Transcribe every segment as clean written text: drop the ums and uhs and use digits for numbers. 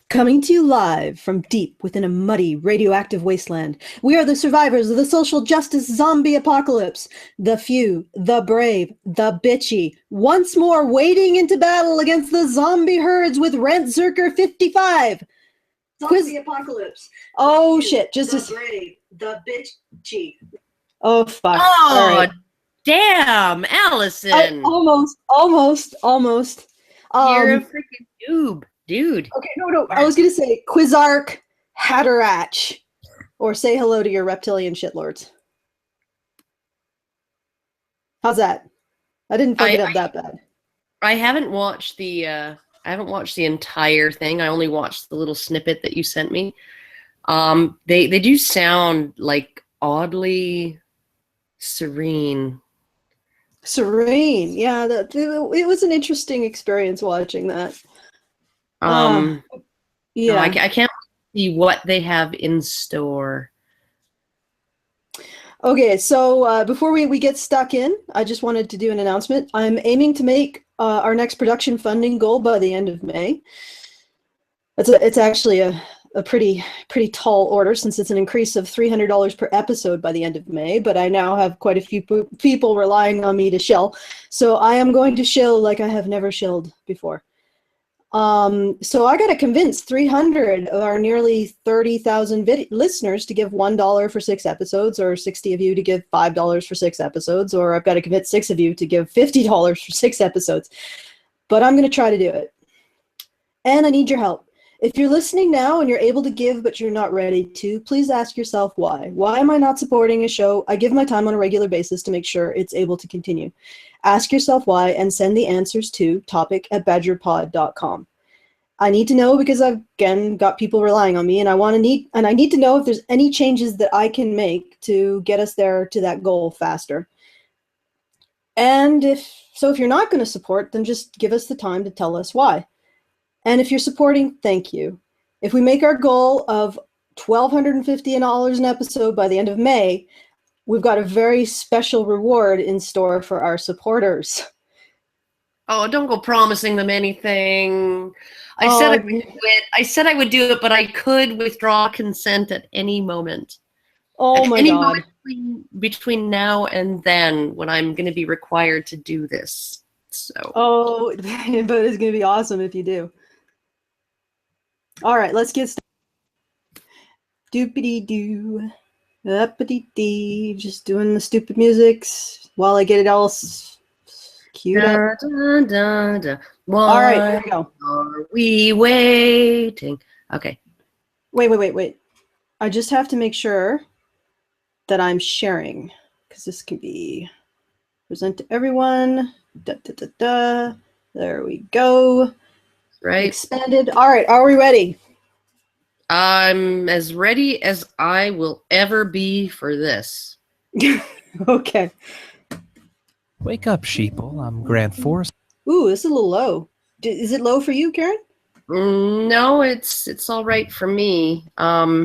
Coming to you live from deep within a muddy, radioactive wasteland, we are the survivors of the social justice zombie apocalypse. The few, the brave, the bitchy, once more wading into battle against the zombie herds with Rantzerker 55. Zombie apocalypse. Oh The few, shit, just the brave, the bitchy. Oh fuck. Oh, all right. damn, Alison. Almost. You're a freaking noob, dude. Okay, no. I was gonna say Quizarch Hatterach, or say hello to your reptilian shitlords. How's that? I didn't fuck it up that bad. I haven't watched the entire thing. I only watched the little snippet that you sent me. They do sound like oddly serene. Serene, yeah. It was an interesting experience watching that. Yeah, no, I can't see what they have in store. Okay, so before we get stuck in, I just wanted to do an announcement. I'm aiming to make our next production funding goal by the end of May. It's actually a pretty tall order, since it's an increase of $300 per episode by the end of May, but I now have quite a few people relying on me to shill, so I am going to shill like I have never shilled before. So I got to convince 300 of our nearly 30,000 listeners to give $1 for 6 episodes, or 60 of you to give $5 for 6 episodes, or I've got to convince 6 of you to give $50 for 6 episodes. But I'm going to try to do it. And I need your help. If you're listening now and you're able to give but you're not ready to, please ask yourself why. Why am I not supporting a show I give my time on a regular basis to make sure it's able to continue? Ask yourself why and send the answers to topic@badgerpod.com. I need to know, because I've again got people relying on me, and I need to know if there's any changes that I can make to get us there to that goal faster. And if you're not going to support, then just give us the time to tell us why. And if you're supporting, thank you. If we make our goal of $1,250 an episode by the end of May, we've got a very special reward in store for our supporters. Oh, don't go promising them anything. I said I would do it. I said I would do it, but I could withdraw consent at any moment. Oh my God. Between now and then, when I'm going to be required to do this. So. Oh, but it's going to be awesome if you do. All right, let's get started. Doopity-doo. Uppity-dee. Just doing the stupid musics while I get it all queued up. Da, da, da. All right, here we go. Are we waiting? Okay. Wait. I just have to make sure that I'm sharing, because this can be present to everyone. There we go. Right. Expanded. All right, are we ready? I'm as ready as I will ever be for this. Okay. Wake up, sheeple. I'm Grant Forrest. Ooh, this is a little low. Is it low for you, Karen? No, it's all right for me. I've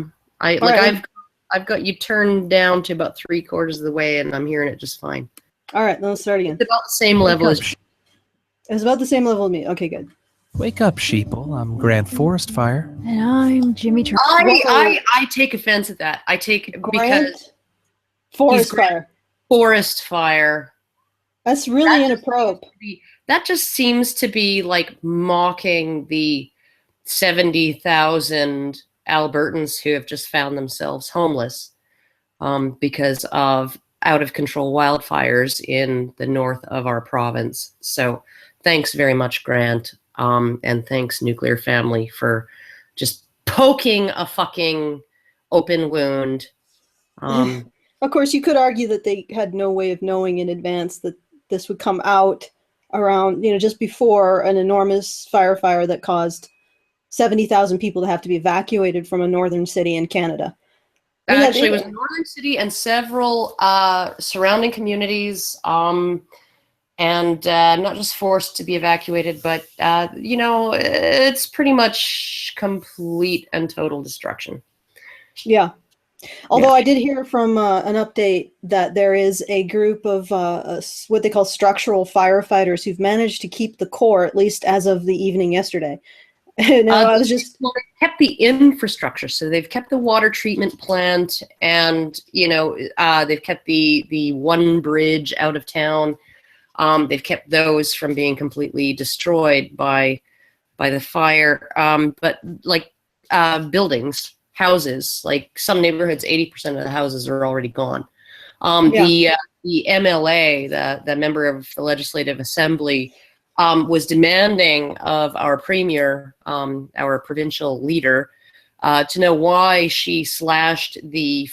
got you turned down to about 3/4 of the way, and I'm hearing it just fine. All right, let's start again. It's about the same level as. It's about the same level as me. Okay, good. Wake up, sheeple. I'm Grant Forest Fire. And I'm Jimmy Turner. I take offense at that. I take because Forest Fire. Forest Fire. That's really inappropriate. That just seems to be like mocking the 70,000 Albertans who have just found themselves homeless because of out of control wildfires in the north of our province. So thanks very much, Grant. And thanks, Nuclear Family, for just poking a fucking open wound. Of course, you could argue that they had no way of knowing in advance that this would come out around, just before an enormous fire that caused 70,000 people to have to be evacuated from a northern city in Canada. Actually, it was a northern city and several surrounding communities. And not just forced to be evacuated, but, it's pretty much complete and total destruction. Yeah. Although I did hear from an update that there is a group of what they call structural firefighters who've managed to keep the core, at least as of the evening yesterday. No, I was just. Well, they've kept the infrastructure, so they've kept the water treatment plant, and they've kept the one bridge out of town. They've kept those from being completely destroyed by the fire. But like buildings, houses, like some neighborhoods, 80% of the houses are already gone. The MLA, the member of the Legislative Assembly, was demanding of our premier, our provincial leader, to know why she slashed the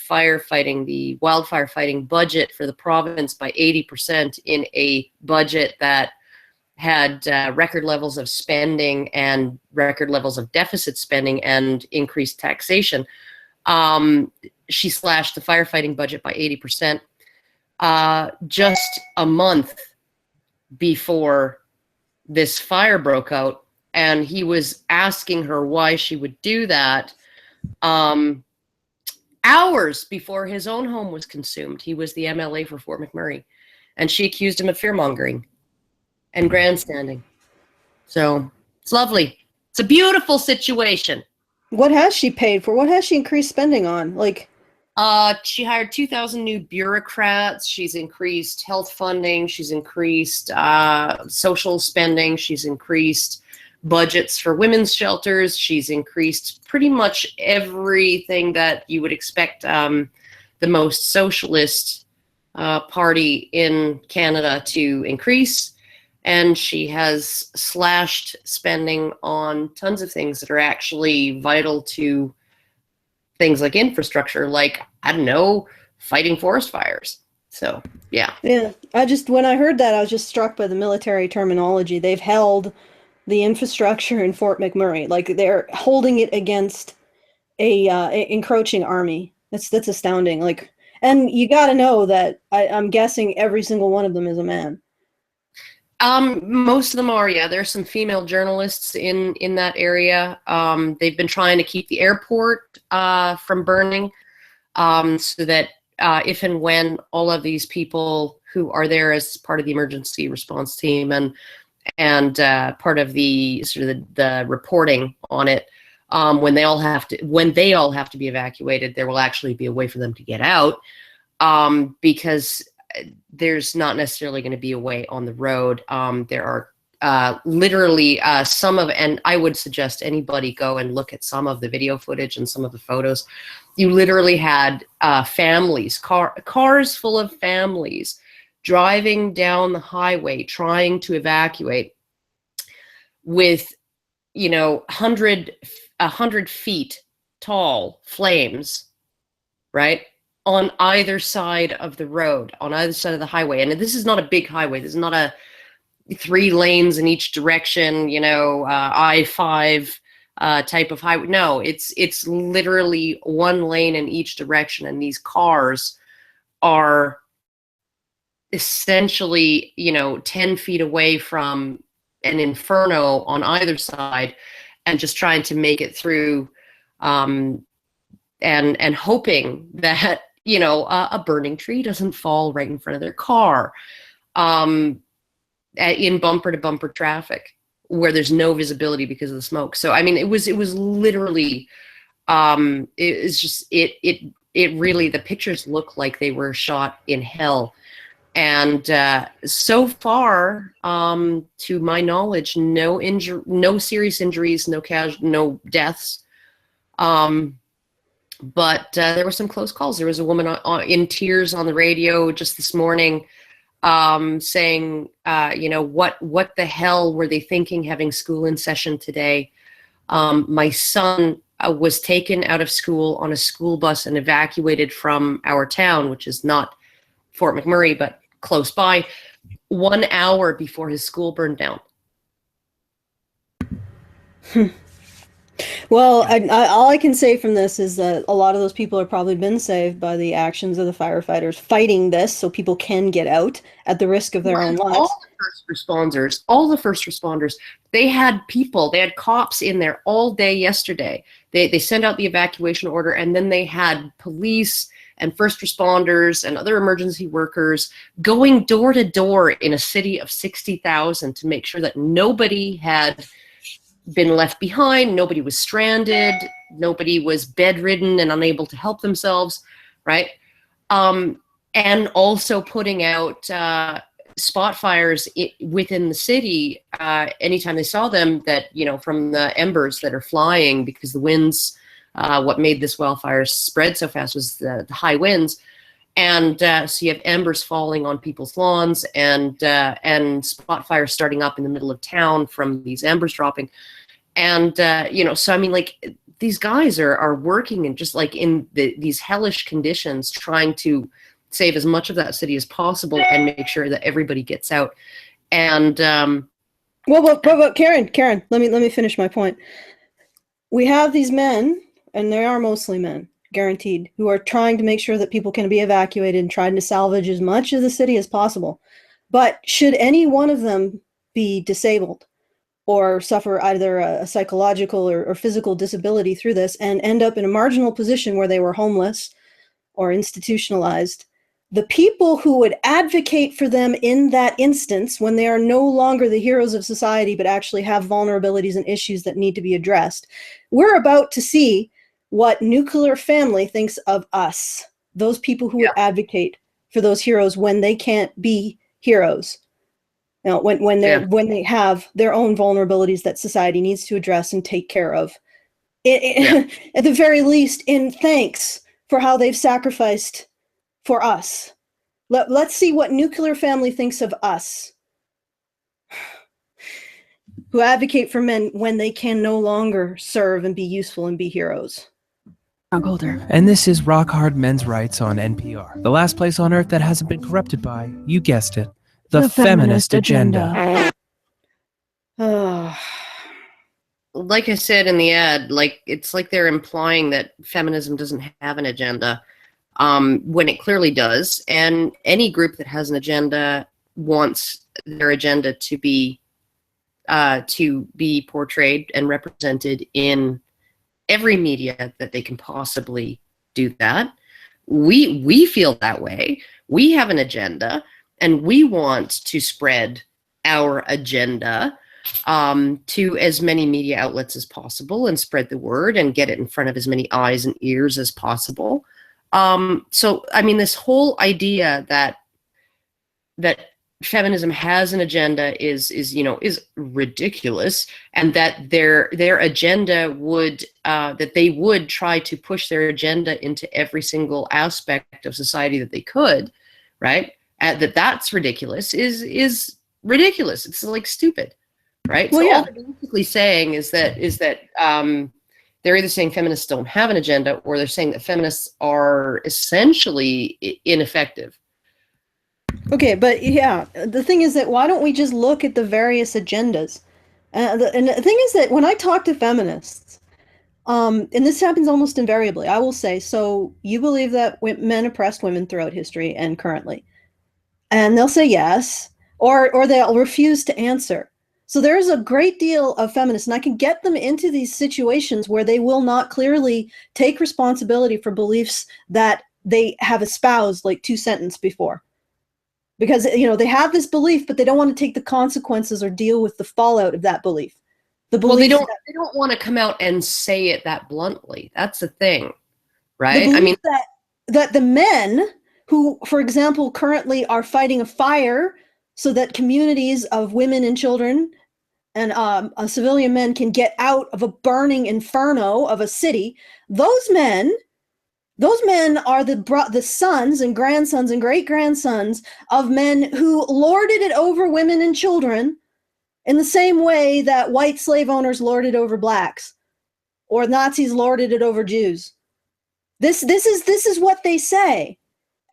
wildfire fighting budget for the province by 80% in a budget that had record levels of spending and record levels of deficit spending and increased taxation. She slashed the firefighting budget by 80% just a month before this fire broke out, and he was asking her why she would do that hours before his own home was consumed. He was the MLA for Fort McMurray, and she accused him of fear-mongering and grandstanding. So it's lovely. It's a beautiful situation. What has she paid for? What has she increased spending on? Like, she hired 2,000 new bureaucrats. She's increased health funding. She's increased social spending. She's increased budgets for women's shelters. She's increased pretty much everything that you would expect the most socialist party in Canada to increase. And she has slashed spending on tons of things that are actually vital to things like infrastructure, like, I don't know, fighting forest fires. So, yeah. Yeah, when I heard that, I was just struck by the military terminology. They've held the infrastructure in Fort McMurray. Like, they're holding it against a encroaching army. That's astounding. Like, and you got to know that I'm guessing every single one of them is a man. Most of them are, yeah. There's some female journalists in that area. They've been trying to keep the airport from burning, so that if and when all of these people who are there as part of the emergency response team and part of the sort of the reporting on it, when they all have to be evacuated, there will actually be a way for them to get out, because there's not necessarily going to be a way on the road. There are literally and I would suggest anybody go and look at some of the video footage and some of the photos. You literally had families, cars full of families driving down the highway trying to evacuate with, 100 feet tall flames, right? On either side of the road, on either side of the highway. And this is not a big highway. This is not a 3 lanes in each direction, I-5 type of highway. No, it's literally 1 lane in each direction. And these cars are essentially, 10 feet away from an inferno on either side and just trying to make it through, and hoping that a burning tree doesn't fall right in front of their car, in bumper to bumper traffic where there's no visibility because of the smoke. So, I mean, it was literally, it really, the pictures look like they were shot in hell. And so far, to my knowledge, no serious injuries, no deaths. But there were some close calls. There was a woman in tears on the radio just this morning, saying, what the hell were they thinking having school in session today? My son was taken out of school on a school bus and evacuated from our town, which is not Fort McMurray, but close by, 1 hour before his school burned down. Well, all I can say from this is that a lot of those people have probably been saved by the actions of the firefighters fighting this, so people can get out at the risk of their own lives. All the first responders, they had cops in there all day yesterday. They sent out the evacuation order, and then they had police and first responders and other emergency workers going door to door in a city of 60,000 to make sure that nobody had been left behind. Nobody was stranded. Nobody was bedridden and unable to help themselves, right? And also putting out spot fires within the city anytime they saw them, that, you know, from the embers that are flying, because the winds, what made this wildfire spread so fast was the high winds. And so you have embers falling on people's lawns, and spot fires starting up in the middle of town from these embers dropping. And, you know, so I mean, like, these guys are working in just like in these hellish conditions, trying to save as much of that city as possible and make sure that everybody gets out. And well, Karen, let me finish my point. We have these men, and they are mostly men, guaranteed, who are trying to make sure that people can be evacuated and trying to salvage as much of the city as possible. But should any one of them be disabled or suffer either a psychological or physical disability through this and end up in a marginal position where they were homeless or institutionalized, the people who would advocate for them in that instance, when they are no longer the heroes of society but actually have vulnerabilities and issues that need to be addressed, we're about to see what nuclear family thinks of us, those people who would advocate for those heroes when they can't be heroes. You know, when they have their own vulnerabilities that society needs to address and take care of. At the very least, in thanks for how they've sacrificed for us. Let's see what nuclear family thinks of us, who advocate for men when they can no longer serve and be useful and be heroes. And this is Rock Hard Men's Rights on NPR, the last place on earth that hasn't been corrupted by, you guessed it, the feminist agenda. Like I said in the ad, like, it's like they're implying that feminism doesn't have an agenda, when it clearly does. And any group that has an agenda wants their agenda to be portrayed and represented in every media that they can possibly do that. We feel that way. We have an agenda, and we want to spread our agenda to as many media outlets as possible and spread the word and get it in front of as many eyes and ears as possible. So, I mean, this whole idea that feminism has an agenda is ridiculous, and that their agenda would that they would try to push their agenda into every single aspect of society that they could, right? That's ridiculous is ridiculous. It's like stupid, right? Well, so yeah. all they're basically saying is that they're either saying feminists don't have an agenda, or they're saying that feminists are essentially ineffective. Okay, but yeah, the thing is that why don't we just look at the various agendas? And the thing is that when I talk to feminists, and this happens almost invariably, I will say, so you believe that men oppressed women throughout history and currently? And they'll say yes, or they'll refuse to answer. So there's a great deal of feminists, and I can get them into these situations where they will not clearly take responsibility for beliefs that they have espoused like 2 sentences before. Because, you know, they have this belief, but they don't want to take the consequences or deal with the fallout of that belief. They don't want to come out and say it that bluntly. That's the thing, right? I mean, that the men who, for example, currently are fighting a fire so that communities of women and children and civilian men can get out of a burning inferno of a city, those men are the sons and grandsons and great-grandsons of men who lorded it over women and children in the same way that white slave owners lorded over blacks, or Nazis lorded it over Jews. This is what they say.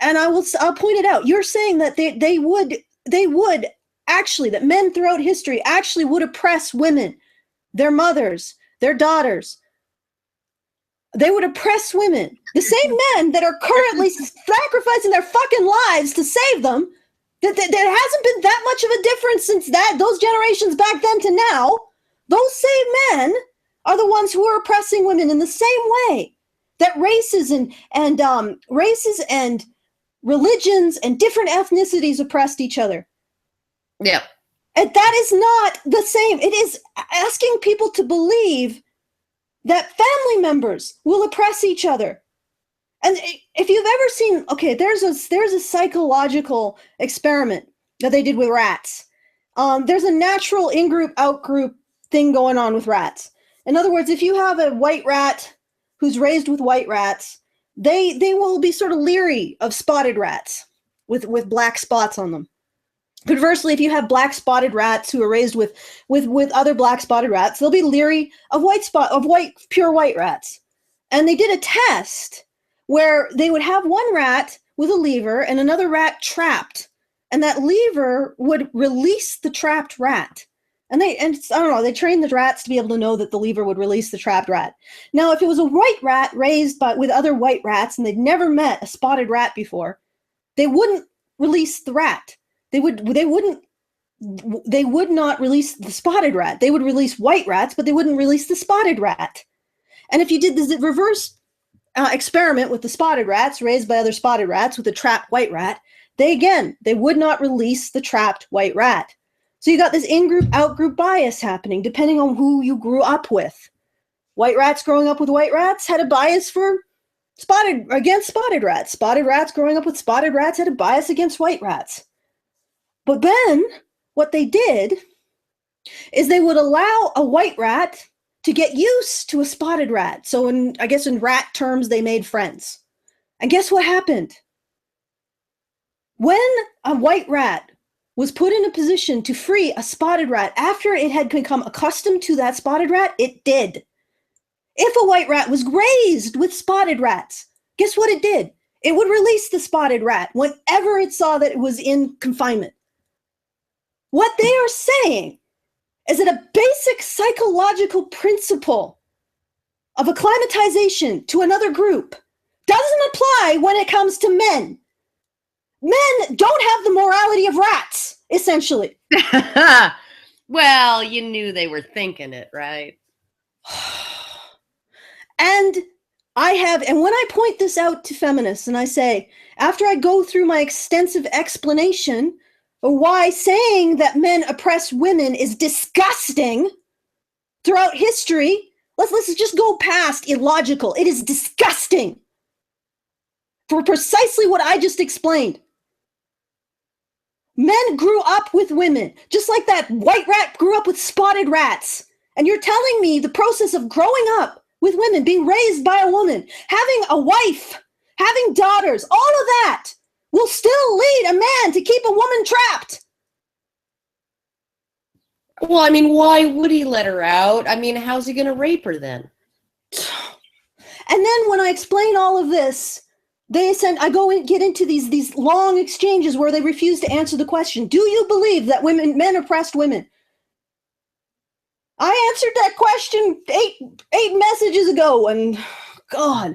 And I'll point it out. You're saying that they would actually, that men throughout history actually would oppress women, their mothers, their daughters. They would oppress women. The same men that are currently sacrificing their fucking lives to save them, that there hasn't been that much of a difference since those generations back then to now. Those same men are the ones who are oppressing women in the same way that races and religions and different ethnicities oppressed each other. Yeah. And that is not the same. It is asking people to believe that family members will oppress each other. And if you've ever seen, okay, there's a psychological experiment that they did with rats. There's a natural in-group, out-group thing going on with rats. In other words, if you have a white rat who's raised with white rats, they will be sort of leery of spotted rats with black spots on them. Conversely, if you have black spotted rats who are raised with other black spotted rats, they'll be leery of pure white rats. And they did a test where they would have one rat with a lever and another rat trapped, and that lever would release the trapped rat. And I don't know, they trained the rats to be able to know that the lever would release the trapped rat. Now, if it was a white rat raised with other white rats and they'd never met a spotted rat before, they wouldn't release the rat. They would not release the spotted rat. They would release white rats, but they wouldn't release the spotted rat. And if you did this reverse experiment with the spotted rats raised by other spotted rats with a trapped white rat, they would not release the trapped white rat. So you got this in-group, out-group bias happening depending on who you grew up with. White rats growing up with white rats had a bias against spotted rats. Spotted rats growing up with spotted rats had a bias against white rats. But then what they did is they would allow a white rat to get used to a spotted rat. So in rat terms, they made friends. And guess what happened? When a white rat was put in a position to free a spotted rat after it had become accustomed to that spotted rat, it did. If a white rat was raised with spotted rats, guess what it did? It would release the spotted rat whenever it saw that it was in confinement. What they are saying is that a basic psychological principle of acclimatization to another group doesn't apply when it comes to men. Men don't have the morality of rats, essentially. Well, you knew they were thinking it, right? And when I point this out to feminists and I say, after I go through my extensive explanation of why saying that men oppress women is disgusting throughout history, let's just go past illogical. It is disgusting for precisely what I just explained. Men grew up with women, just like that white rat grew up with spotted rats. And you're telling me the process of growing up with women, being raised by a woman, having a wife, having daughters, all of that will still lead a man to keep a woman trapped. Well, I mean, why would he let her out? I mean, how's he going to rape her then? And then when I explain all of this, I go and get into these long exchanges where they refuse to answer the question, do you believe that men oppressed women? I answered that question eight messages ago, and God.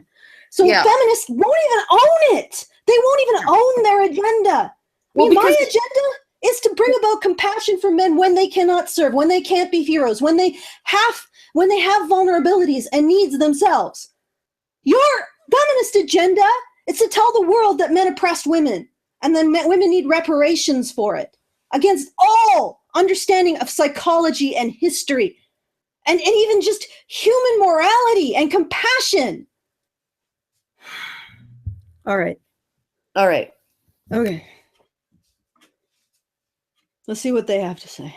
So yeah. Feminists won't even own it. They won't even own their agenda. My agenda is to bring about compassion for men when they cannot serve, when they can't be heroes, when they have vulnerabilities and needs themselves. Your feminist agenda is to tell the world that men oppressed women, and then women need reparations for it, against all understanding of psychology and history, and even just human morality and compassion. All right. Okay. Let's see what they have to say.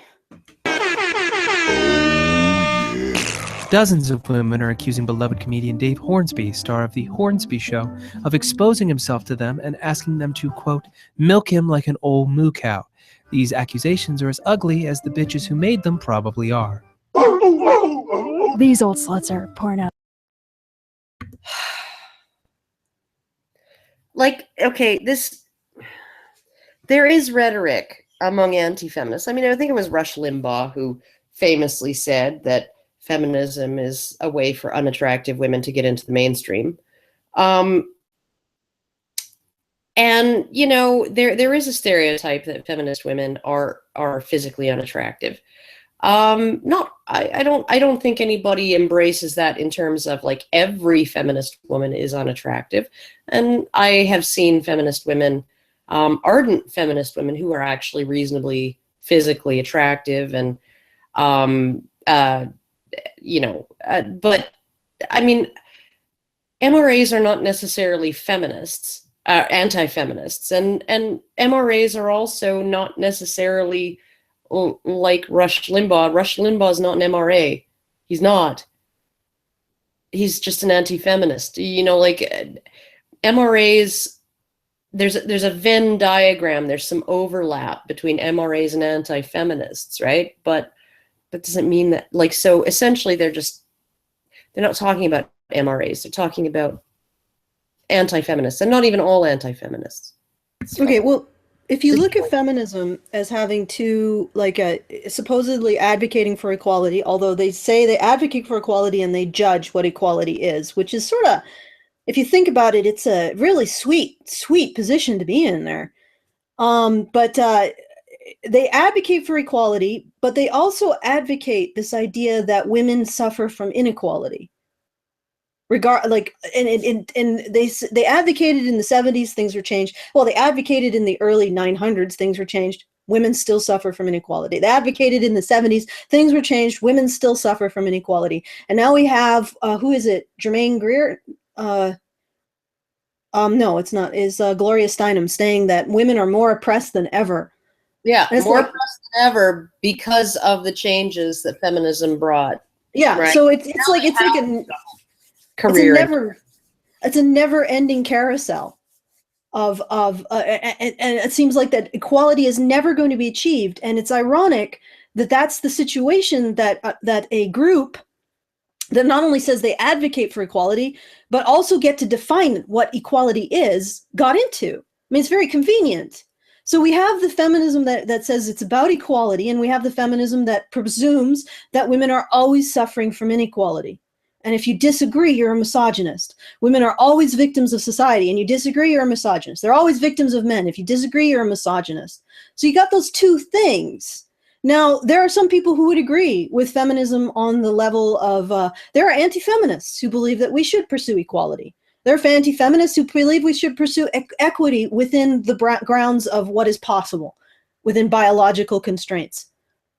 Dozens of women are accusing beloved comedian Dave Hornsby, star of The Hornsby Show, of exposing himself to them and asking them to, quote, milk him like an old moo cow. These accusations are as ugly as the bitches who made them probably are. These old sluts are porno. There is rhetoric among anti-feminists. I mean, I think it was Rush Limbaugh who famously said that feminism is a way for unattractive women to get into the mainstream. And, you know, there is a stereotype that feminist women are physically unattractive. I don't think anybody embraces that in terms of like every feminist woman is unattractive. And I have seen feminist women, ardent feminist women who are actually reasonably physically attractive and but I mean, MRAs are not necessarily feminists, anti-feminists, and MRAs are also not necessarily like Rush Limbaugh. Rush Limbaugh is not an MRA. He's not. He's just an anti-feminist. Like MRAs. There's a Venn diagram. There's some overlap between MRAs and anti-feminists, right? But that doesn't mean that, like, so essentially they're not talking about MRAs. They're talking about anti-feminists, and not even all anti-feminists. Okay, well, if you look at feminism as having two, like, supposedly advocating for equality, although they say they advocate for equality and they judge what equality is, which is sort of, if you think about it, it's a really sweet position to be in there. But they advocate for equality, but they also advocate this idea that women suffer from inequality. And they advocated in the 70s, things were changed. Well, they advocated in the early 900s, things were changed. Women still suffer from inequality. They advocated in the 70s, things were changed. Women still suffer from inequality. And now we have, who is it? Germaine Greer? No, it's not. Is Gloria Steinem saying that women are more oppressed than ever? Yeah, more oppressed than ever because of the changes that feminism brought. Yeah, right? So it's like a career. It's a never-ending carousel of and it seems like that equality is never going to be achieved. And it's ironic that that's the situation that a group that not only says they advocate for equality, but also get to define what equality is, got into. I mean, it's very convenient. So we have the feminism that says it's about equality, and we have the feminism that presumes that women are always suffering from inequality. And if you disagree, you're a misogynist. Women are always victims of society, and you disagree, you're a misogynist. They're always victims of men. If you disagree, you're a misogynist. So you got those two things. Now, there are some people who would agree with feminism on the level of, there are anti-feminists who believe that we should pursue equality. There are anti-feminists who believe we should pursue equity within the grounds of what is possible, within biological constraints.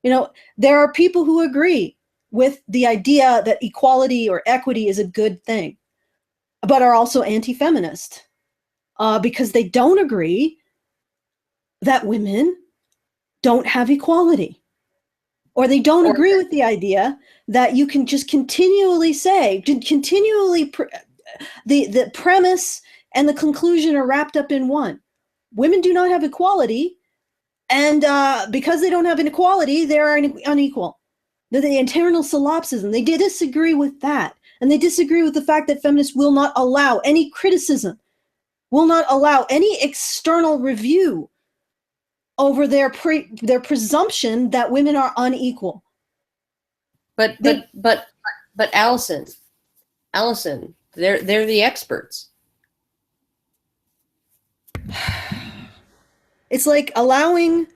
There are people who agree with the idea that equality or equity is a good thing, but are also anti-feminist because they don't agree that women don't have equality, or they don't agree with the idea that you can just continually say, the premise and the conclusion are wrapped up in one. Women do not have equality, and because they don't have inequality, they're unequal. The internal solipsism, they disagree with that, and they disagree with the fact that feminists will not allow any criticism, will not allow any external review over their presumption that women are unequal. But Alison, they're the experts. It's like allowing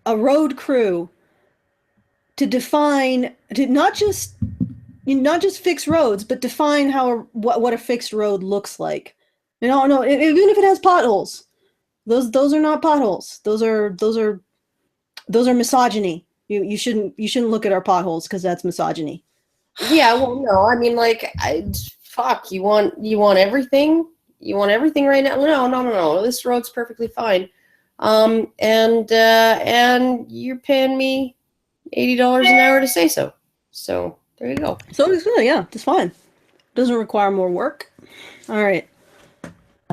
a road crew to define, to not just fix roads, but define what a fixed road looks like. No, even if it has potholes. Those are not potholes. Those are misogyny. You shouldn't look at our potholes because that's misogyny. Yeah, well, no, I mean, like, fuck. You want everything? You want everything right now? No. This road's perfectly fine. And you're paying me $80 an hour to say so. So there you go. So it's good. Yeah, it's fine. Doesn't require more work. All right.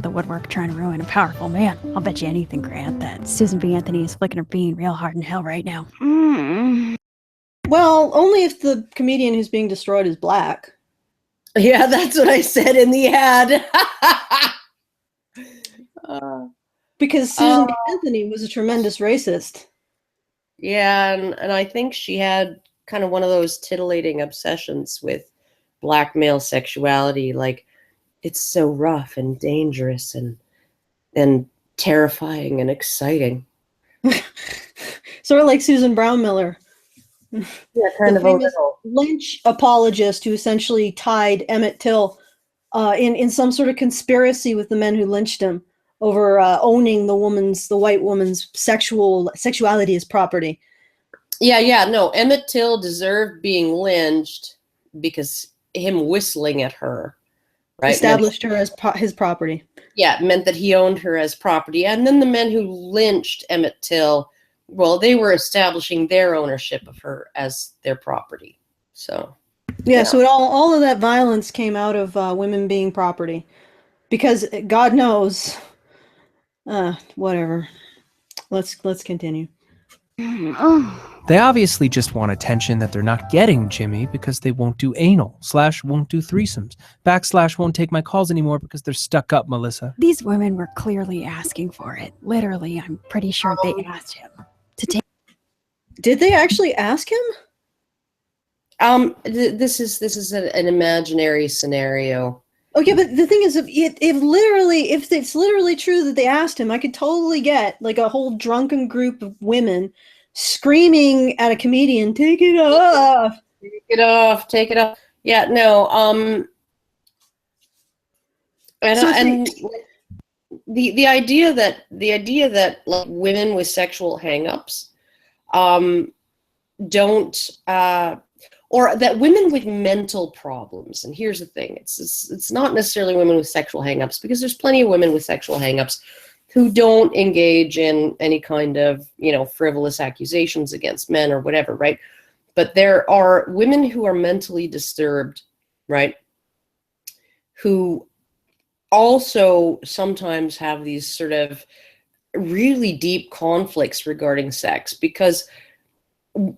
The woodwork trying to ruin a powerful man. I'll bet you anything, Grant, that Susan B. Anthony is flicking her bean real hard in hell right now. Well, only if the comedian who's being destroyed is black. Yeah, that's what I said in the ad. Because Susan B. Anthony was a tremendous racist. Yeah, and I think she had kind of one of those titillating obsessions with black male sexuality, like, it's so rough and dangerous and terrifying and exciting. Sort of like Susan Brown Miller. Yeah, kind of a little. Lynch apologist who essentially tied Emmett Till in some sort of conspiracy with the men who lynched him over owning the white woman's sexuality as property. No, Emmett Till deserved being lynched because him whistling at her, right? Established her as his property. Yeah, it meant that he owned her as property. And then the men who lynched Emmett Till, well, they were establishing their ownership of her as their property. So, yeah. So all of that violence came out of women being property, because God knows. Whatever. Let's continue. They obviously just want attention that they're not getting, Jimmy, because they won't do anal, / won't do threesomes, / won't take my calls anymore because they're stuck up, Melissa. These women were clearly asking for it. Literally, I'm pretty sure they asked him to take. Did they actually ask him? This is an imaginary scenario. Okay, but the thing is, if it's literally true that they asked him, I could totally get like a whole drunken group of women screaming at a comedian, "Take it off! Take it off! Take it off!" Yeah, no. And the idea that like women with sexual hangups don't or that women with mental problems, and here's the thing, it's not necessarily women with sexual hangups, because there's plenty of women with sexual hangups who don't engage in any kind of, frivolous accusations against men or whatever, right? But there are women who are mentally disturbed, right? Who also sometimes have these sort of really deep conflicts regarding sex, because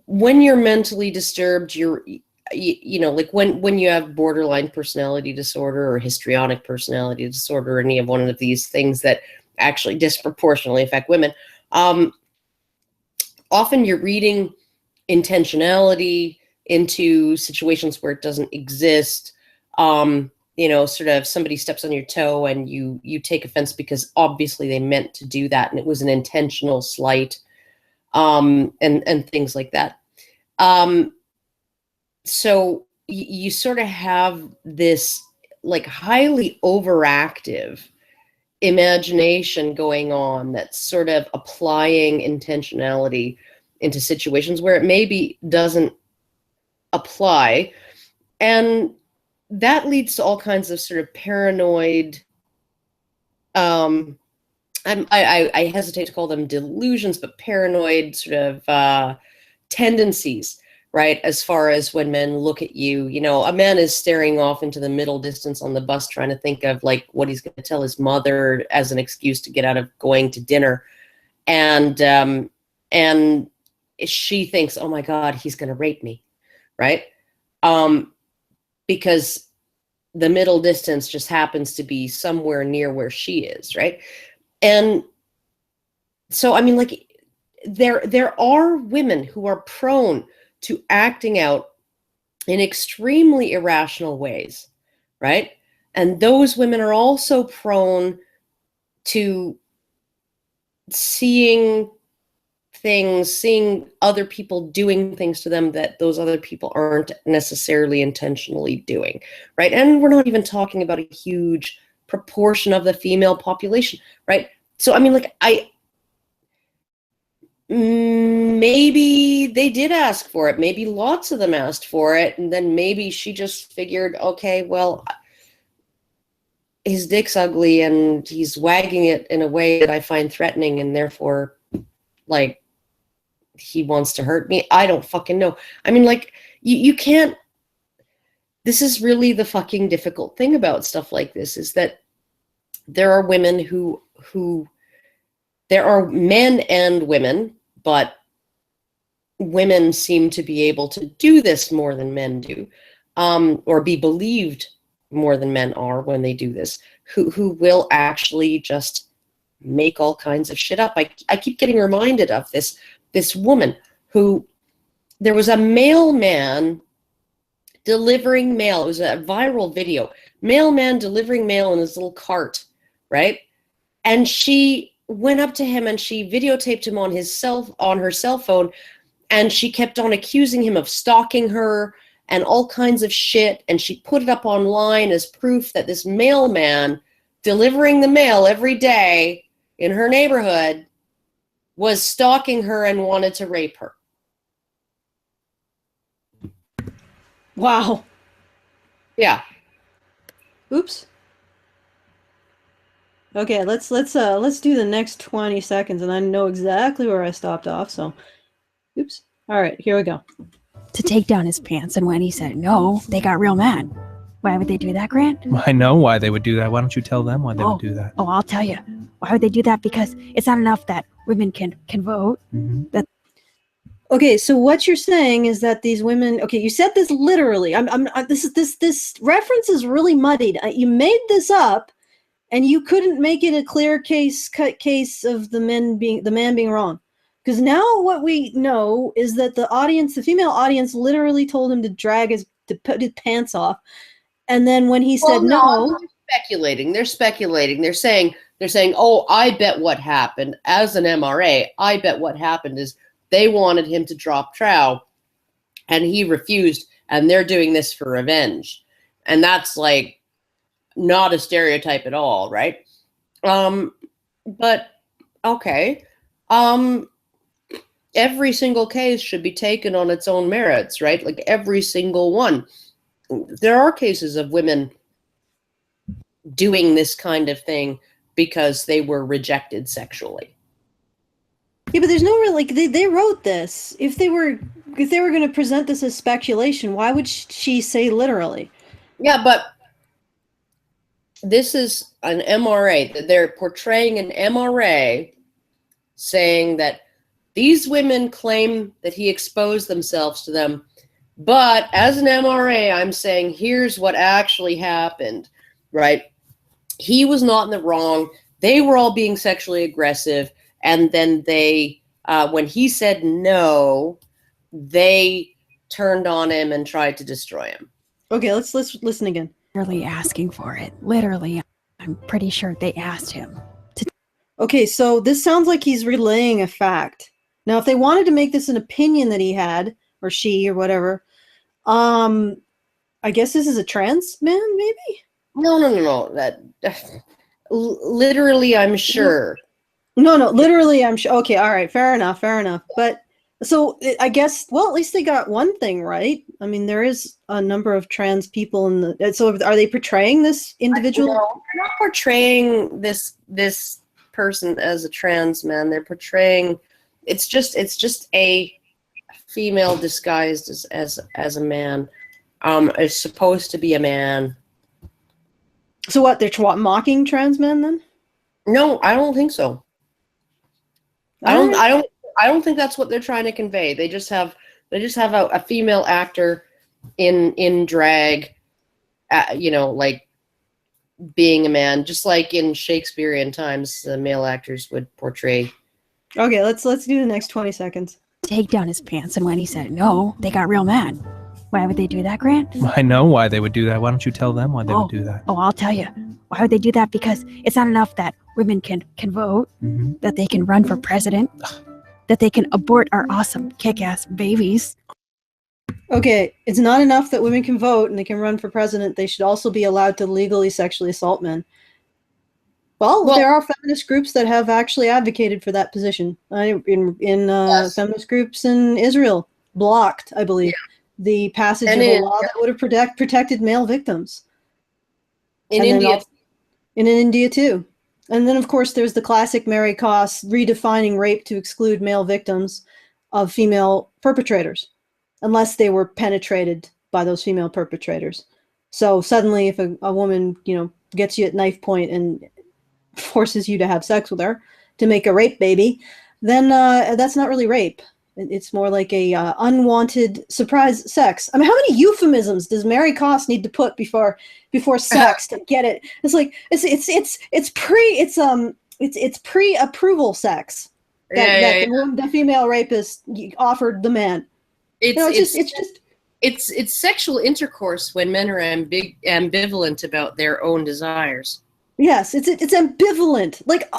when you're mentally disturbed, you're, like when you have borderline personality disorder or histrionic personality disorder, or any of one of these things that actually disproportionately affect women, often you're reading intentionality into situations where it doesn't exist. Sort of somebody steps on your toe and you take offense because obviously they meant to do that and it was an intentional slight. And things like that. So you sort of have this like highly overactive imagination going on that's sort of applying intentionality into situations where it maybe doesn't apply. And that leads to all kinds of sort of paranoid, I hesitate to call them delusions, but paranoid sort of tendencies, right? As far as when men look at you, a man is staring off into the middle distance on the bus trying to think of like what he's going to tell his mother as an excuse to get out of going to dinner. And she thinks, oh my God, he's going to rape me, right? Because the middle distance just happens to be somewhere near where she is, right? And so, I mean, like, there are women who are prone to acting out in extremely irrational ways, right? And those women are also prone to seeing other people doing things to them that those other people aren't necessarily intentionally doing, right? And we're not even talking about a huge proportion of the female population, right? So, I mean, like, maybe they did ask for it. Maybe lots of them asked for it. And then maybe she just figured, okay, well, his dick's ugly and he's wagging it in a way that I find threatening. And therefore, like, he wants to hurt me. I don't fucking know. I mean, like, you can't, this is really the fucking difficult thing about stuff like this, is that there are women who there are men and women, but women seem to be able to do this more than men do, or be believed more than men are when they do this, who will actually just make all kinds of shit up. I keep getting reminded of this woman who, there was a mailman delivering mail. It was a viral video. Mailman delivering mail in his little cart, right? And she went up to him and she videotaped him on her cell phone, and she kept on accusing him of stalking her and all kinds of shit. And she put it up online as proof that this mailman delivering the mail every day in her neighborhood was stalking her and wanted to rape her. Wow. Yeah. Oops. Okay, let's do the next 20 seconds, and I know exactly where I stopped off. So, oops. All right, here we go. To take down his pants, and when he said no, they got real mad. Why would they do that, Grant? I know why they would do that. Why don't you tell them why they would do that? Oh, I'll tell you. Why would they do that? Because it's not enough that women can vote. Mm-hmm. Okay, so what you're saying is that these women. Okay, you said this literally. This reference is really muddied. You made this up, and you couldn't make it a clear case of the man being wrong. Because now what we know is that the female audience, literally told him to put his pants off, and then when he said no, they're speculating. They're saying, oh, I bet what happened as an MRA. I bet what happened is they wanted him to drop trow, and he refused, and they're doing this for revenge, and that's like not a stereotype at all, right? But okay. Every single case should be taken on its own merits, right? Like every single one. There are cases of women doing this kind of thing because they were rejected sexually. Yeah, but there's no real, like, they wrote this. If they were going to present this as speculation, why would she say literally? Yeah, but this is an MRA. They're portraying an MRA saying that these women claim that he exposed themselves to them, but as an MRA, I'm saying here's what actually happened, right? He was not in the wrong. They were all being sexually aggressive, and then they, when he said no, they turned on him and tried to destroy him. Okay, let's listen again. Literally asking for it. Literally, I'm pretty sure they asked him. Okay, so this sounds like he's relaying a fact. Now, if they wanted to make this an opinion that he had, or she, or whatever, I guess this is a trans man, maybe? No. That literally, I'm sure. No, literally, I'm sure. Okay, all right, fair enough. But so I guess, well, at least they got one thing right. I mean, there is a number of trans people in the. So, are they portraying this individual? No, they're not portraying this person as a trans man. They're portraying. It's just a female disguised as a man. Is supposed to be a man. So what? They're mocking trans men then? No, I don't think so. I don't think that's what they're trying to convey. They just have a female actor in drag, like being a man, just like in Shakespearean times, the male actors would portray. Okay, let's do the next 20 seconds. Take down his pants, and when he said no, they got real mad. Why would they do that, Grant? I know why they would do that. Why don't you tell them why they would do that? Oh, I'll tell you. Why would they do that? Because it's not enough that women can vote, that they can run for president, that they can abort our awesome kick-ass babies. Okay, it's not enough that women can vote and they can run for president. They should also be allowed to legally sexually assault men. Well, there are feminist groups that have actually advocated for that position. Yes. Feminist groups in Israel blocked, I believe, the passage of a law that would have protected male victims. In India. In India, too. And then, of course, there's the classic Mary Koss redefining rape to exclude male victims of female perpetrators, unless they were penetrated by those female perpetrators. So suddenly, if a woman, gets you at knife point and forces you to have sex with her to make a rape baby, then that's not really rape. It's more like a unwanted surprise sex. I mean, how many euphemisms does Mary Koss need to put before sex to get it? It's like it's pre-approval sex that the female rapist offered the man. It's sexual intercourse when men are ambivalent about their own desires. Yes, it's ambivalent. Like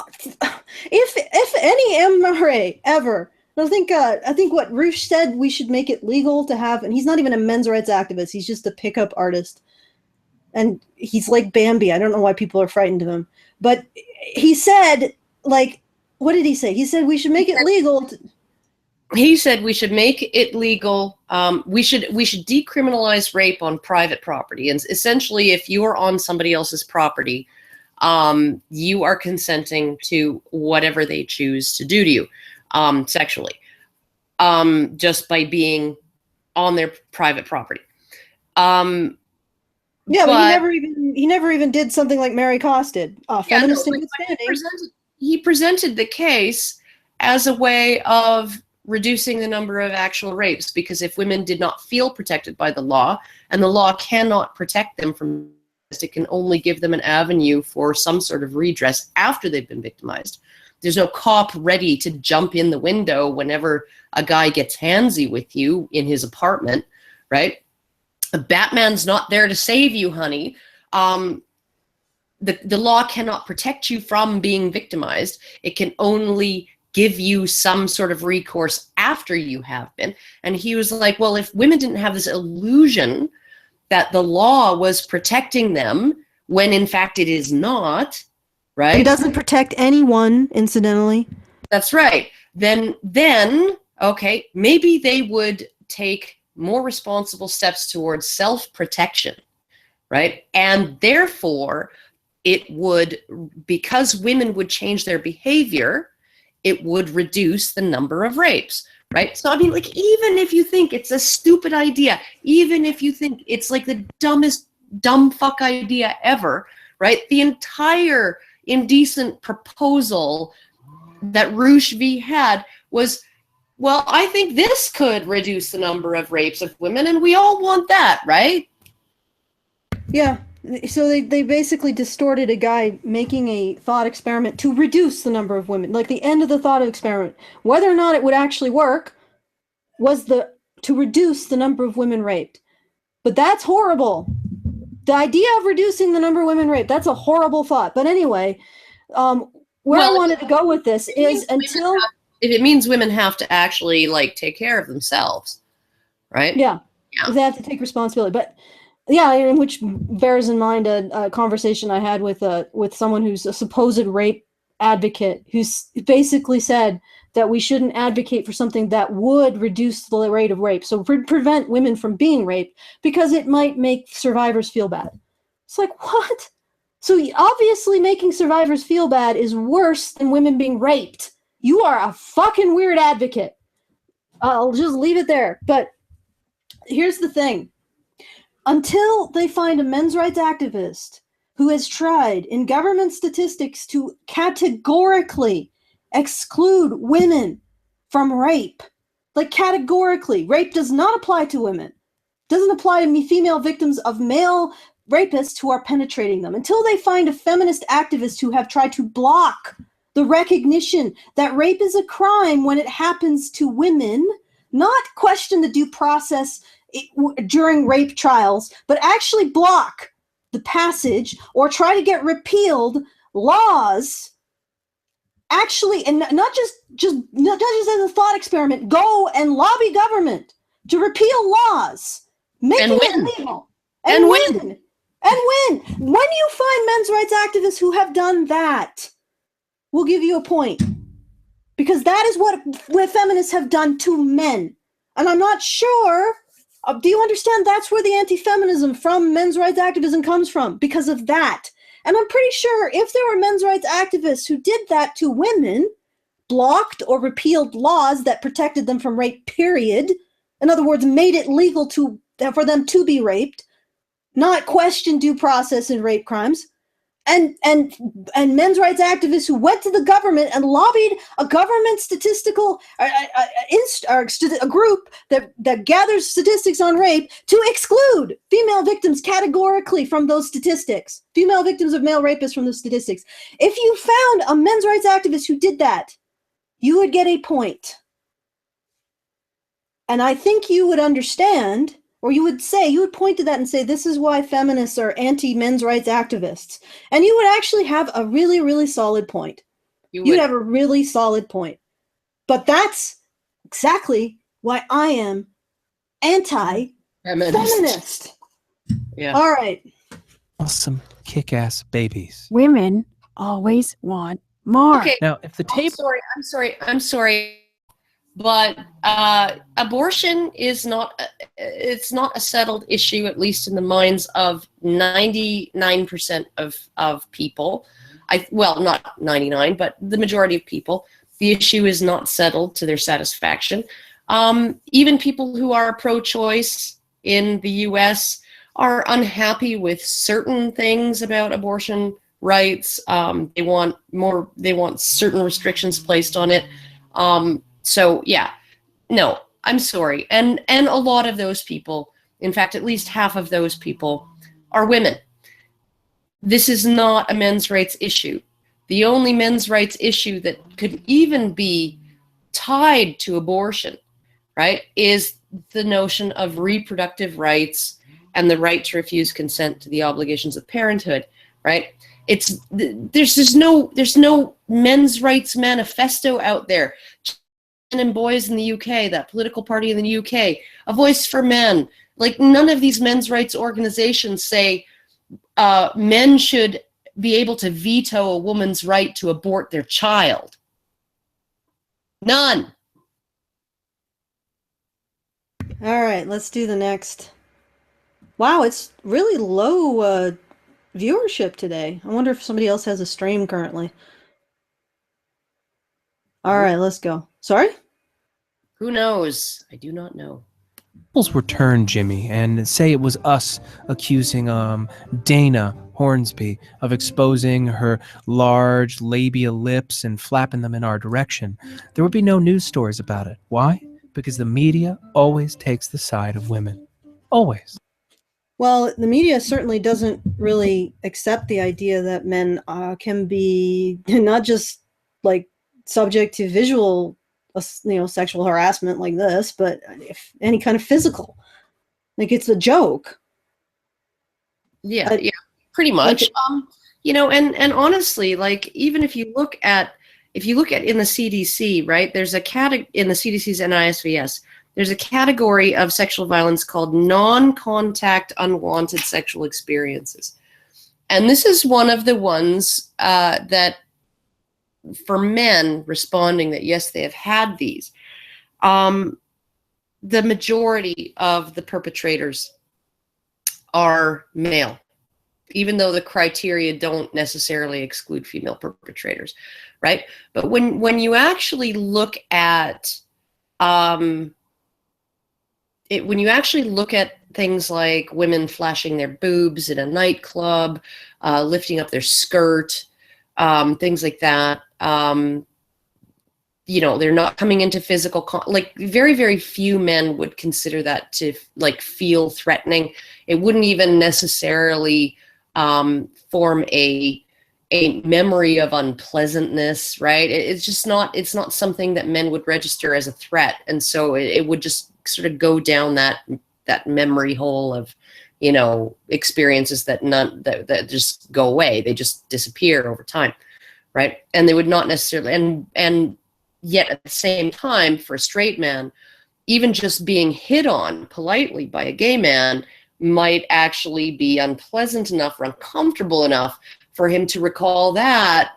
if any MRA ever. I think what Rush said, we should make it legal to have, and he's not even a men's rights activist. He's just a pickup artist. And he's like Bambi. I don't know why people are frightened of him. But he said, like, what did he say? He said we should make it legal. he said we should make it legal. We should decriminalize rape on private property. And essentially, if you are on somebody else's property, you are consenting to whatever they choose to do to you sexually, just by being on their private property. Yeah, but he never even did something like Mary Koss did. Feminist in good standing. He presented the case as a way of reducing the number of actual rapes, because if women did not feel protected by the law, and the law cannot protect them from this, it can only give them an avenue for some sort of redress after they've been victimized. There's no cop ready to jump in the window whenever a guy gets handsy with you in his apartment, right? Batman's not there to save you, honey. The law cannot protect you from being victimized. It can only give you some sort of recourse after you have been. And he was like, well, if women didn't have this illusion that the law was protecting them, when in fact it is not, right? It doesn't protect anyone, incidentally. That's right. Then, okay, maybe they would take more responsible steps towards self-protection, right? And therefore, it would, because women would change their behavior, it would reduce the number of rapes, right? So, I mean, like, even if you think it's a stupid idea, even if you think it's like the dumbest dumb fuck idea ever, right? The entire indecent proposal that Roosh V had was, well, I think this could reduce the number of rapes of women, and we all want that, right? Yeah. So they basically distorted a guy making a thought experiment to reduce the number of women. Like, the end of the thought experiment, whether or not it would actually work, was to reduce the number of women raped. But that's horrible. The idea of reducing the number of women raped, that's a horrible thought. But anyway, where I wanted to go with this is until... If it means women have to actually, like, take care of themselves, right? Yeah. They have to take responsibility. But yeah, which bears in mind a conversation I had with someone who's a supposed rape advocate, who's basically said that we shouldn't advocate for something that would reduce the rate of rape, so prevent women from being raped, because it might make survivors feel bad. It's like, what? So obviously making survivors feel bad is worse than women being raped. You are a fucking weird advocate. I'll just leave it there. But here's the thing. Until they find a men's rights activist who has tried in government statistics to categorically exclude women from rape, like categorically, rape does not apply to women. Doesn't apply to female victims of male rapists who are penetrating them. Until they find a feminist activist who have tried to block the recognition that rape is a crime when it happens to women, not question the due process during rape trials, but actually block the passage or try to get repealed laws, actually, and not just as a thought experiment, go and lobby government to repeal laws, making it legal, and win. And win. When you find men's rights activists who have done that, we'll give you a point. Because that is what feminists have done to men. And I'm not sure, do you understand that's where the anti-feminism from men's rights activism comes from? Because of that. And I'm pretty sure if there were men's rights activists who did that to women, blocked or repealed laws that protected them from rape, period, in other words, made it legal for them to be raped, not question due process in rape crimes, and men's rights activists who went to the government and lobbied a government statistical a group that gathers statistics on rape to exclude female victims categorically from those statistics, female victims of male rapists from those statistics. If you found a men's rights activist who did that, you would get a point. And I think you would understand, or you would point to that and say, this is why feminists are anti-men's rights activists. And you would actually have a really, really solid point. You'd have a really solid point. But that's exactly why I am anti-feminist. Yeah. All right. Awesome kick-ass babies. Women always want more. Okay. Now, if the table... I'm sorry. But abortion is not, it's not a settled issue, at least in the minds of 99% of people. Well, not 99, but the majority of people. The issue is not settled to their satisfaction. Even people who are pro-choice in the US are unhappy with certain things about abortion rights. They want certain restrictions placed on it. So yeah, no, I'm sorry. And a lot of those people, in fact, at least half of those people are women. This is not a men's rights issue. The only men's rights issue that could even be tied to abortion, right, is the notion of reproductive rights and the right to refuse consent to the obligations of parenthood, right? There's no men's rights manifesto out there. Men and boys in the UK, that political party in the UK, a voice for men. Like, none of these men's rights organizations say men should be able to veto a woman's right to abort their child. None. All right, let's do the next. Wow, it's really low viewership today. I wonder if somebody else has a stream currently. All right, let's go. Sorry? Who knows? I do not know. Tables were turned, Jimmy, and say it was us accusing Dana Hornsby of exposing her large labial lips and flapping them in our direction, there would be no news stories about it. Why? Because the media always takes the side of women. Always. Well, the media certainly doesn't really accept the idea that men can be not just like subject to visual, sexual harassment like this, but if any kind of physical. Like, it's a joke. Yeah, yeah, pretty much. Like, and honestly, like, even if you look at in the CDC, right, there's a category in the CDC's NISVS. There's a category of sexual violence called non-contact unwanted sexual experiences. And this is one of the ones that, for men responding that, yes, they have had these, the majority of the perpetrators are male, even though the criteria don't necessarily exclude female perpetrators, right? But when you actually look at when you actually look at things like women flashing their boobs in a nightclub, lifting up their skirt, things like that, they're not coming into physical like, very, very few men would consider that to like feel threatening. It wouldn't even necessarily form a memory of unpleasantness, right? It's not something that men would register as a threat, and so it would just sort of go down that memory hole of experiences that just go away. They just disappear over time, right? And they would not necessarily, and yet at the same time, for a straight man, even just being hit on politely by a gay man might actually be unpleasant enough or uncomfortable enough for him to recall that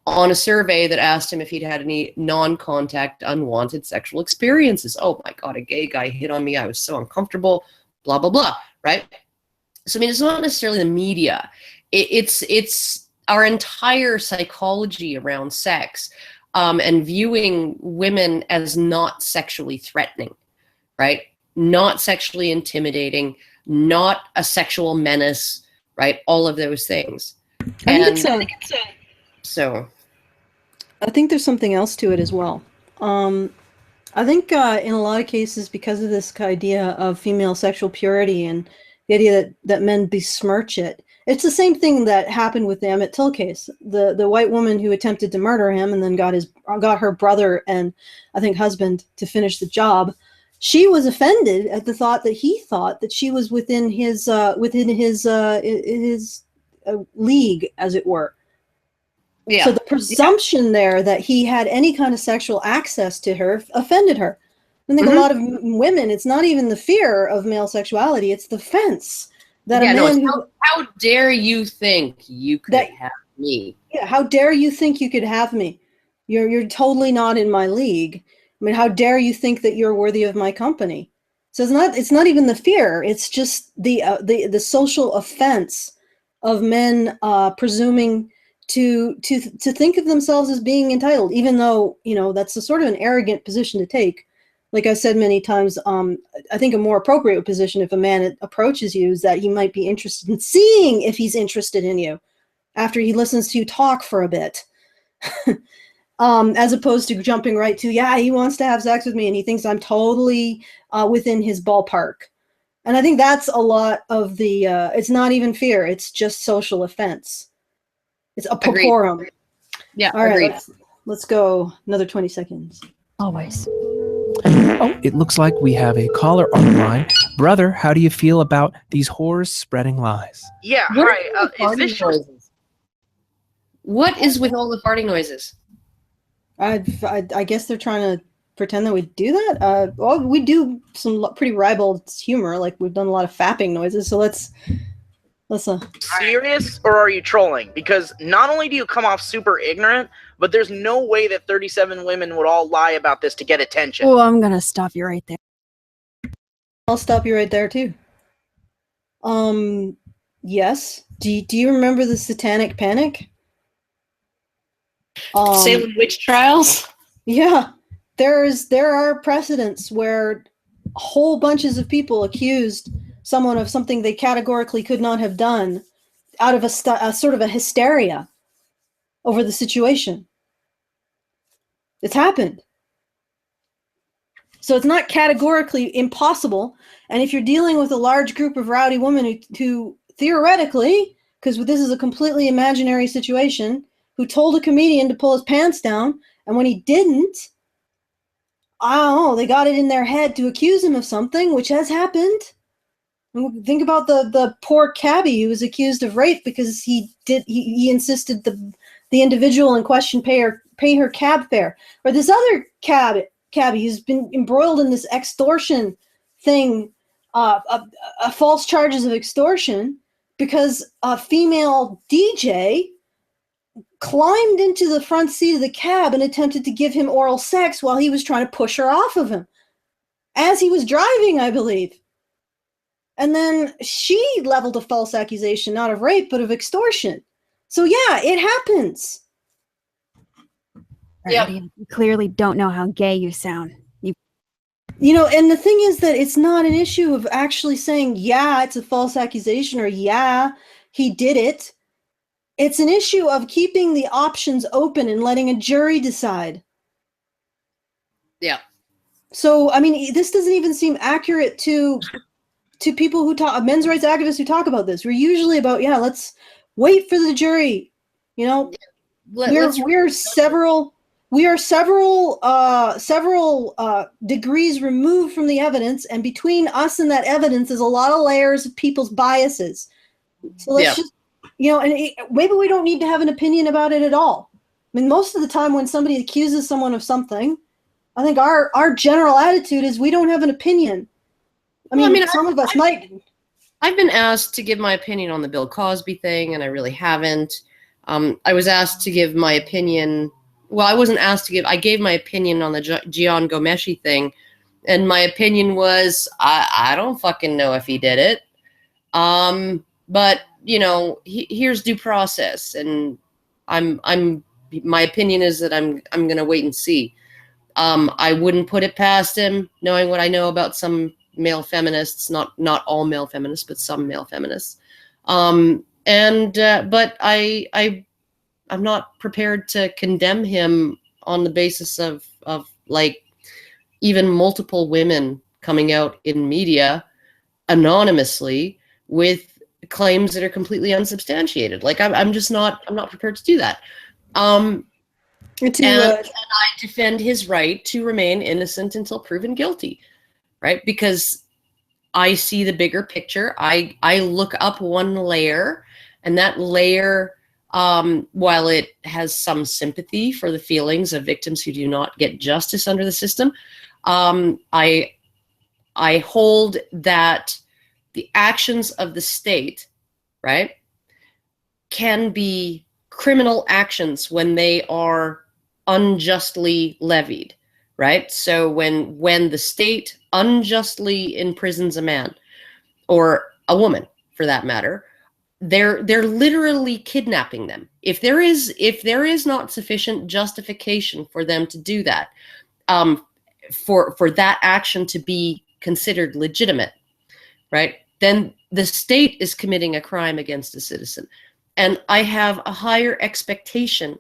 on a survey that asked him if he'd had any non-contact unwanted sexual experiences. Oh my God, a gay guy hit on me. I was so uncomfortable, blah, blah, blah, right? So, I mean, it's not necessarily the media. It's our entire psychology around sex, and viewing women as not sexually threatening, right? Not sexually intimidating, not a sexual menace, right? All of those things. I think there's something else to it as well. I think in a lot of cases, because of this idea of female sexual purity and the idea that men besmirch it, it's the same thing that happened with the Emmett Till case. The white woman who attempted to murder him and then got her brother and I think husband to finish the job. She was offended at the thought that he thought that she was within his league, as it were. Yeah. So the presumption there that he had any kind of sexual access to her offended her. I think a lot of women, it's not even the fear of male sexuality, it's the fence that a man how dare you think you could have me? Yeah, how dare you think you could have me? You're totally not in my league. I mean, how dare you think that you're worthy of my company? So it's not even the fear. It's just the social offense of men presuming to think of themselves as being entitled, even though, you know, that's a sort of an arrogant position to take. Like I've said many times, I think a more appropriate position if a man approaches you is that he might be interested in seeing if he's interested in you after he listens to you talk for a bit. As opposed to jumping right to, yeah, he wants to have sex with me and he thinks I'm totally within his ballpark. And I think that's a lot of the, it's not even fear, it's just social offense. It's a poporum. Yeah, all right, let's go another 20 seconds. Always. Oh, it looks like we have a caller on the line. Brother, how do you feel about these whores spreading lies? Yeah, What hi. Is this your... What is with all the farting noises? I guess they're trying to pretend that we do that. Well, we do some pretty ribald humor, like we've done a lot of fapping noises. So let's serious, or are you trolling? Because not only do you come off super ignorant, but there's no way that 37 women would all lie about this to get attention. Oh, I'm gonna stop you right there. I'll stop you right there too. Yes. Do you remember the Satanic Panic? Salem witch trials? Yeah. There are precedents where whole bunches of people accused someone of something they categorically could not have done out of a sort of a hysteria over the situation. It's happened. So it's not categorically impossible. And if you're dealing with a large group of rowdy women who theoretically, because this is a completely imaginary situation, who told a comedian to pull his pants down, and when he didn't, I don't know, they got it in their head to accuse him of something, which has happened. Think about the poor cabbie who was accused of rape because he insisted the individual in question pay her cab fare. Or this other cabbie who's been embroiled in this extortion thing, false charges of extortion, because a female DJ climbed into the front seat of the cab and attempted to give him oral sex while he was trying to push her off of him. As he was driving, I believe. And then she leveled a false accusation, not of rape, but of extortion. So yeah, it happens. Yep. You clearly don't know how gay you sound. You know, and the thing is that it's not an issue of actually saying, yeah, it's a false accusation, or yeah, he did it. It's an issue of keeping the options open and letting a jury decide. Yeah. So, I mean, this doesn't even seem accurate to people who talk, men's rights activists who talk about this. We're usually about, yeah, let's wait for the jury. You know, we are several degrees removed from the evidence, and between us and that evidence is a lot of layers of people's biases. So let's just, you know, and maybe we don't need to have an opinion about it at all. I mean, most of the time when somebody accuses someone of something, I think our general attitude is we don't have an opinion. I mean, some of us might. I've been asked to give my opinion on the Bill Cosby thing, and I really haven't. I was asked to give my opinion. Well, I wasn't asked to give. I gave my opinion on the Gian Gomeshi thing, and my opinion was I don't fucking know if he did it. But you know, here's due process, and my opinion is that I'm gonna wait and see. I wouldn't put it past him, knowing what I know about some male feminists, not all male feminists, but some male feminists. But I'm not prepared to condemn him on the basis of like even multiple women coming out in media anonymously with claims that are completely unsubstantiated. Like I'm not prepared to do that. And I defend his right to remain innocent until proven guilty. Right? Because I see the bigger picture. I look up one layer, and that layer, while it has some sympathy for the feelings of victims who do not get justice under the system, I hold that the actions of the state, right, can be criminal actions when they are unjustly levied. right? So when the state unjustly imprisons a man or a woman, for that matter, they're literally kidnapping them. If there is not sufficient justification for them to do that, for that action to be considered legitimate, right? Then the state is committing a crime against a citizen. And I have a higher expectation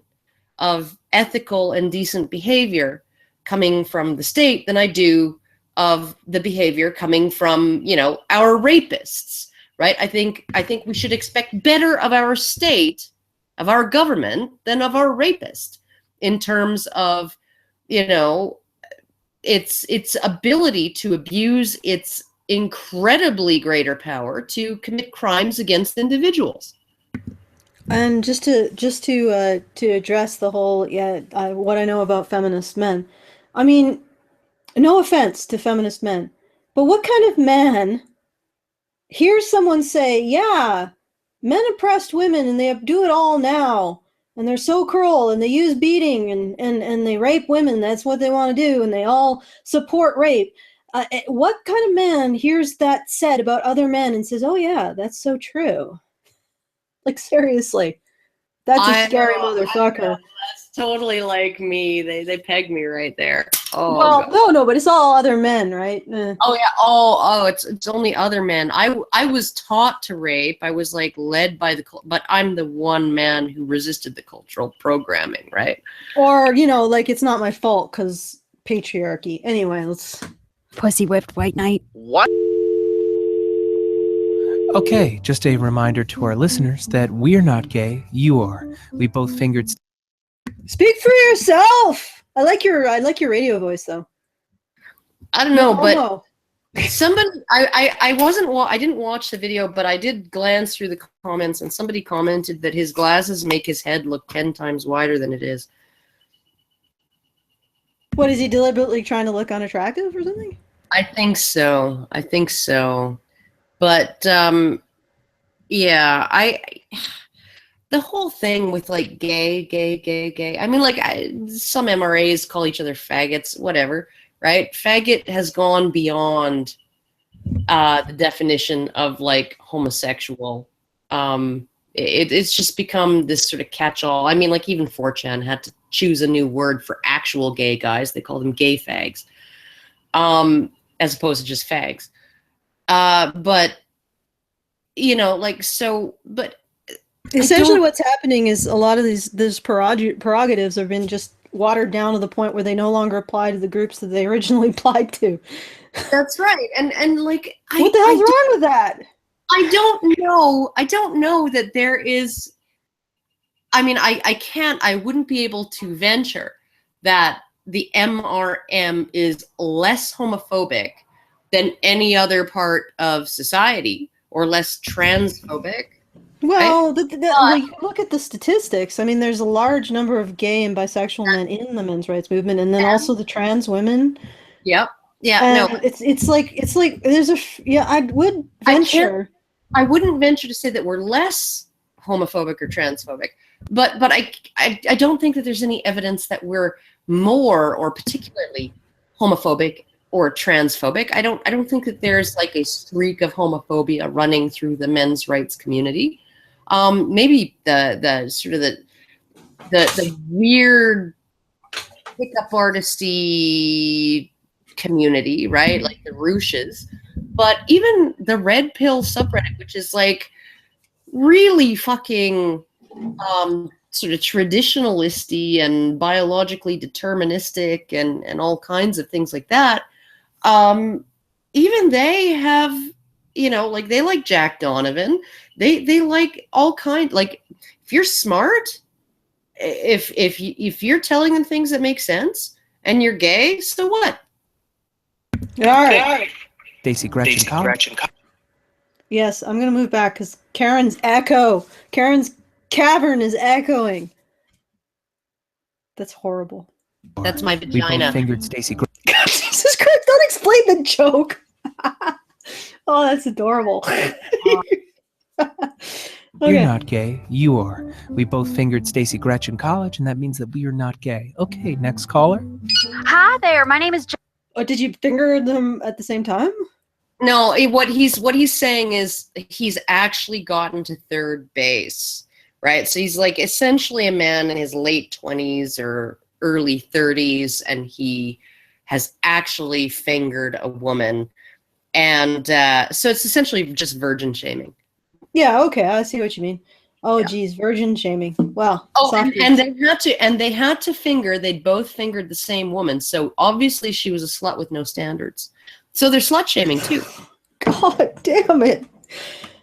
of ethical and decent behavior coming from the state than I do of the behavior coming from, our rapists, right? I think we should expect better of our state, of our government, than of our rapist in terms of, its ability to abuse its incredibly greater power to commit crimes against individuals. And just to address the whole what I know about feminist men, I mean, no offense to feminist men, but what kind of man hears someone say, yeah, men oppressed women and they do it all now, and they're so cruel and they use beating and they rape women, that's what they want to do, and they all support rape. What kind of man hears that said about other men and says, oh yeah, that's so true? Like, seriously, that's a scary motherfucker. That's totally like me. They pegged me right there. Oh, well, no, but it's all other men, right? Oh yeah. Oh, it's only other men. I was taught to rape. I was like led by but I'm the one man who resisted the cultural programming, right? Or like, it's not my fault because patriarchy. Anyway, let's. Pussy whipped white knight. What? Okay, just a reminder to our listeners that we're not gay, you are. We both fingered... Speak for yourself! I like your radio voice, though. I don't know, but somebody... I didn't watch the video, but I did glance through the comments, and somebody commented that his glasses make his head look 10 times wider than it is. What, is he deliberately trying to look unattractive or something? I think so. But yeah, the whole thing with like gay. I mean, like some MRAs call each other faggots, whatever, right? Faggot has gone beyond the definition of like homosexual. It's just become this sort of catch-all. I mean, like even 4chan had to choose a new word for actual gay guys. They call them gay fags, as opposed to just fags. But but essentially what's happening is a lot of these prerogatives have been just watered down to the point where they no longer apply to the groups that they originally applied to. That's right. And like, what the hell's wrong with that? I don't know that there is, I mean, I wouldn't be able to venture that the MRM is less homophobic than any other part of society, or less transphobic. Well, right? Look at the statistics. I mean, there's a large number of gay and bisexual men in the men's rights movement, and then also the trans women. Yep. Yeah. And no. It's like there's I would venture. I wouldn't venture to say that we're less homophobic or transphobic, but I don't think that there's any evidence that we're more or particularly homophobic or transphobic. I don't think that there's like a streak of homophobia running through the men's rights community. Maybe the sort of the weird pickup artisty community, right? Like the Rooshes. But even the Red Pill subreddit, which is like really fucking sort of traditionalisty and biologically deterministic and all kinds of things like that. Even they have, like they like Jack Donovan. They like all kind, like if you're smart, if you're telling them things that make sense and you're gay, so what? All right. Daisy Gretchen College. Yes, I'm going to move back because Karen's cavern is echoing. That's horrible. That's my We vagina. both fingered Stacy. Jesus Christ, don't explain the joke. Oh, that's adorable. You're not gay. You are. We both fingered Stacy Gretchen College, and that means that we are not gay. Okay, next caller. Hi there, my name is Oh, did you finger them at the same time? No, what he's saying is he's actually gotten to third base, right? So he's like essentially a man in his late 20s or early 30s, and he has actually fingered a woman. And so it's essentially just virgin shaming. Yeah, okay, I see what you mean. Oh, Yeah. geez, virgin shaming. Wow. Oh, soft and they had to finger. They both fingered the same woman. So obviously she was a slut with no standards. So they're slut shaming too. God damn it.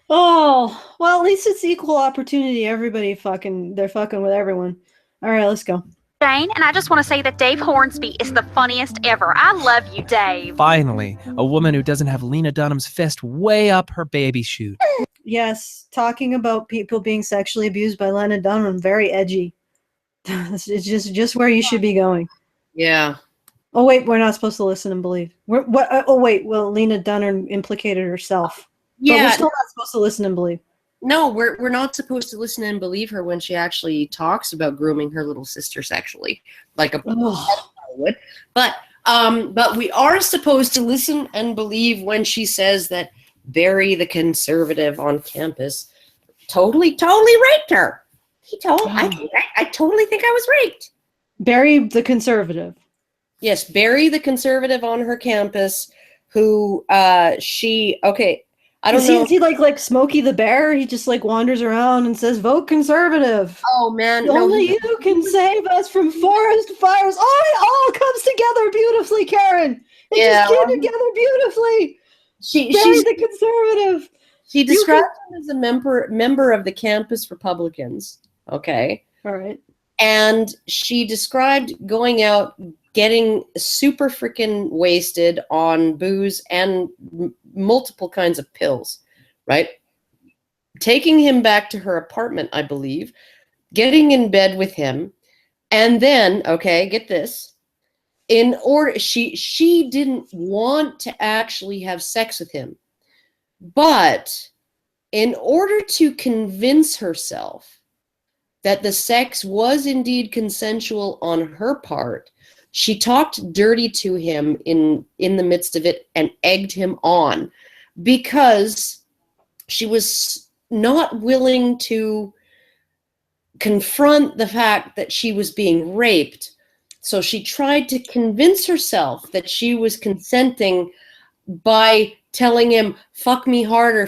Oh, well, at least it's equal opportunity. Everybody they're fucking with everyone. All right, let's go. Jane, and I just want to say that Dave Hornsby is the funniest ever. I love you, Dave. Finally, a woman who doesn't have Lena Dunham's fist way up her baby chute. Yes, talking about people being sexually abused by Lena Dunham, very edgy. It's just where you should be going. Yeah. Oh wait, we're not supposed to listen and believe. Oh wait, well, Lena Dunham implicated herself. But we're still not supposed to listen and believe. No, we're not supposed to listen and believe her when she actually talks about grooming her little sister sexually, like a pedophile would. But we are supposed to listen and believe when she says that Barry, the conservative on campus, totally raped her. I totally think I was raped. Barry the conservative. Yes, Barry, the conservative on her campus, who I don't know. Is he like Smokey the Bear? He just like wanders around and says, "Vote conservative." Oh man, Only you can save us from forest fires. Oh, it all comes together beautifully, Karen. It just came together beautifully. She's the conservative. She described him as a member of the campus Republicans. Okay. All right. And she described going out, getting super freaking wasted on booze and multiple kinds of pills, right? Taking him back to her apartment, I believe, getting in bed with him, and then, okay, get this, in order, she didn't want to actually have sex with him, but in order to convince herself that the sex was indeed consensual on her part, she talked dirty to him in the midst of it and egged him on because she was not willing to confront the fact that she was being raped. So she tried to convince herself that she was consenting by telling him, fuck me harder,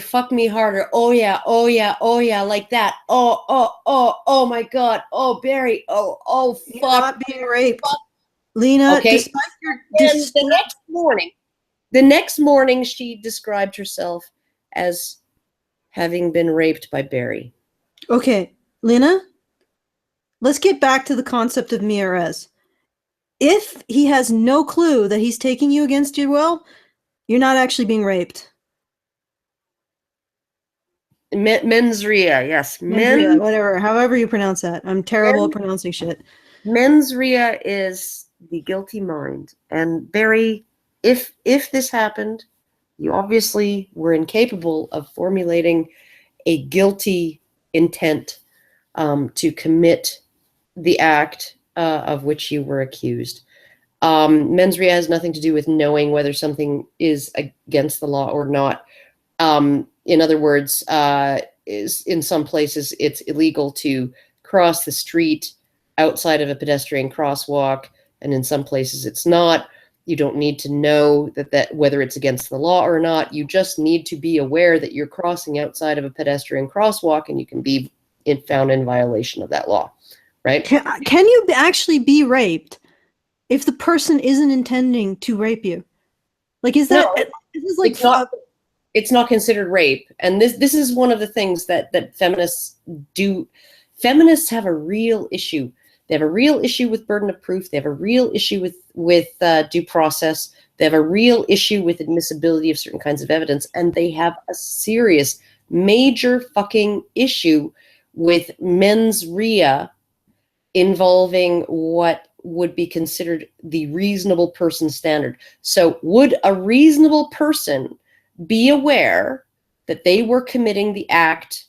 oh yeah, like that. Oh my God, oh Barry, oh fuck. You're not being raped. Fuck. Lena, okay. Despite your the next morning she described herself as having been raped by Barry. Okay, Lena, let's get back to the concept of Miarez. If he has no clue that he's taking you against your will, you're not actually being raped. Mens rea, yes. Whatever, however you pronounce that. I'm terrible at pronouncing shit. Mens rea is the guilty mind. And Barry, if this happened, you obviously were incapable of formulating a guilty intent to commit the act of which you were accused. Mens rea has nothing to do with knowing whether something is against the law or not. In other words, is in some places it's illegal to cross the street outside of a pedestrian crosswalk, and in some places it's not. You don't need to know that whether it's against the law or not. You just need to be aware that you're crossing outside of a pedestrian crosswalk, and you can be found in violation of that law, right? Can you actually be raped if the person isn't intending to rape you? Like, is that? No, this is like it's not considered rape, and this is one of the things that feminists do. Feminists have a real issue. They have a real issue with burden of proof. They have a real issue with due process. They have a real issue with admissibility of certain kinds of evidence, and they have a serious, major fucking issue with mens rea involving what would be considered the reasonable person standard. So would a reasonable person be aware that they were committing the act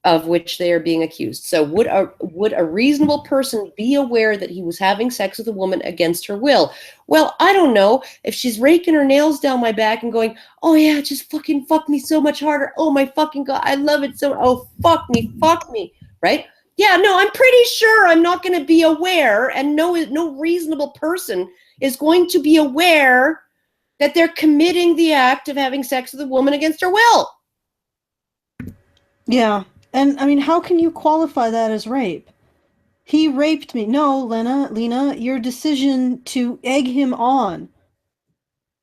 of which they are being accused. So would a reasonable person be aware that he was having sex with a woman against her will? Well, I don't know. If she's raking her nails down my back and going, oh yeah, just fucking fuck me so much harder. Oh my fucking God, I love it so, oh fuck me, right? Yeah, no, I'm pretty sure I'm not going to be aware, and no reasonable person is going to be aware that they're committing the act of having sex with a woman against her will. Yeah. And I mean, how can you qualify that as rape? He raped me. No, Lena, your decision to egg him on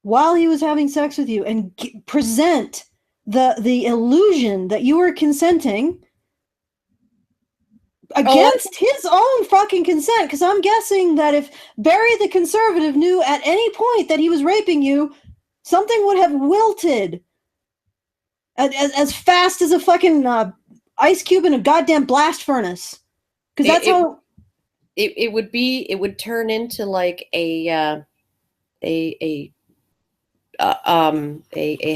while he was having sex with you and present the illusion that you were consenting against his own fucking consent. Because I'm guessing that if Barry the conservative knew at any point that he was raping you, something would have wilted as fast as a fucking ice cube in a goddamn blast furnace. Because that's how it would turn into like a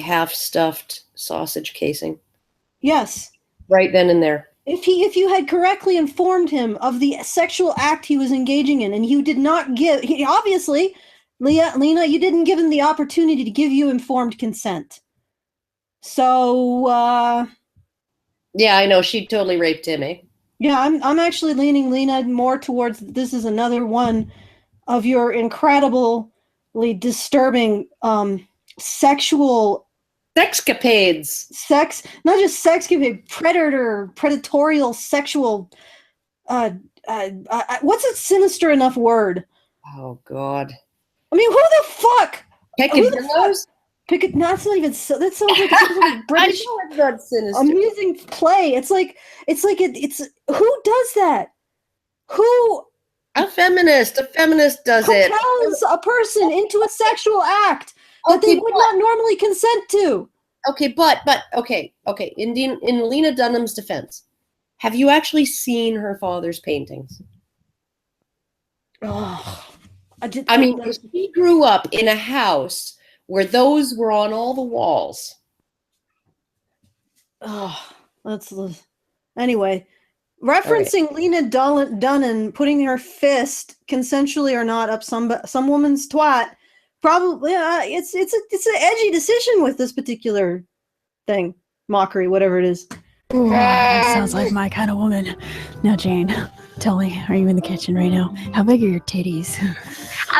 half stuffed sausage casing. Yes. Right then and there. If you had correctly informed him of the sexual act he was engaging in, and you did not obviously, Lena, you didn't give him the opportunity to give you informed consent. So, yeah, I know. She totally raped him, eh? Yeah, I'm actually leaning Lena more towards this is another one of your incredibly disturbing sexual sexcapades. Not just sexcapade, predatorial sexual what's a sinister enough word? Oh God. I mean, who the fuck? Peccadillos? That's not even so. That sounds like a British amusing play. It's like who does that? Who? A feminist does it. Compels a person into a sexual act that they would not normally consent to. Okay, but okay. In Lena Dunham's defense, have you actually seen her father's paintings? Oh, I mean, she grew up in a house where those were on all the walls. Oh, anyway. Referencing Lena Dunham putting her fist, consensually or not, up some woman's twat, probably it's an edgy decision with this particular thing, mockery, whatever it is. Ooh, that sounds like my kind of woman. Now, Jane, tell me, are you in the kitchen right now? How big are your titties?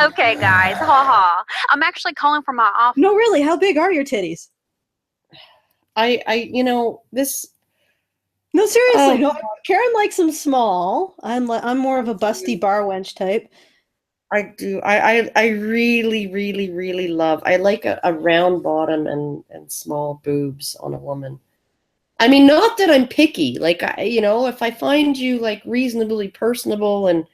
Okay, guys, haha. I'm actually calling from my office. No, really, how big are your titties? This. No, seriously, no. Karen likes them small. I'm more of a busty bar wench type. I do. I really, really, really love. I like a round bottom and small boobs on a woman. I mean, not that I'm picky. Like, if I find you like reasonably personable and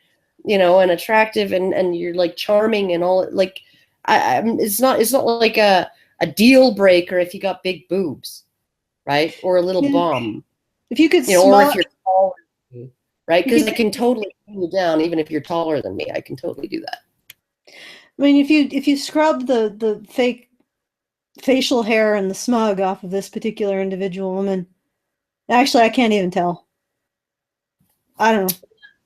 and attractive and you're like charming and all, like, it's not like a deal breaker if you got big boobs, right? Or a little bum. If you could, or if you're taller than me, right? Because I can totally pin you down, even if you're taller than me. I can totally do that. I mean, if you scrub the fake facial hair and the smug off of this particular individual woman, actually, I can't even tell. I don't know.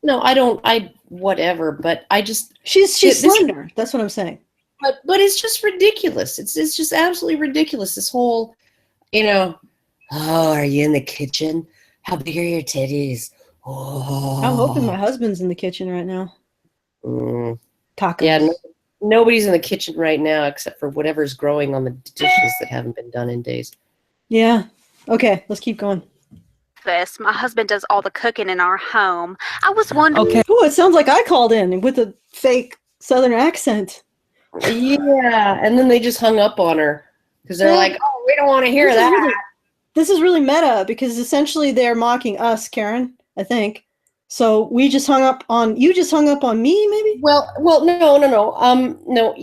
No, I don't. Whatever. But I just she's slender. That's what I'm saying. But it's just ridiculous. It's just absolutely ridiculous. This whole, oh, are you in the kitchen? How big are your titties? Oh. I'm hoping my husband's in the kitchen right now. Tacos. Yeah, nobody's in the kitchen right now except for whatever's growing on the dishes that haven't been done in days. Yeah. Okay, let's keep going. My husband does all the cooking in our home. I was wondering. Okay. Oh, it sounds like I called in with a fake Southern accent. Yeah, and then they just hung up on her because they're like, "Oh, we don't want to hear that." This is really meta because essentially they're mocking us, Karen, I think. So we just hung up on you. Just hung up on me, maybe. Well, no.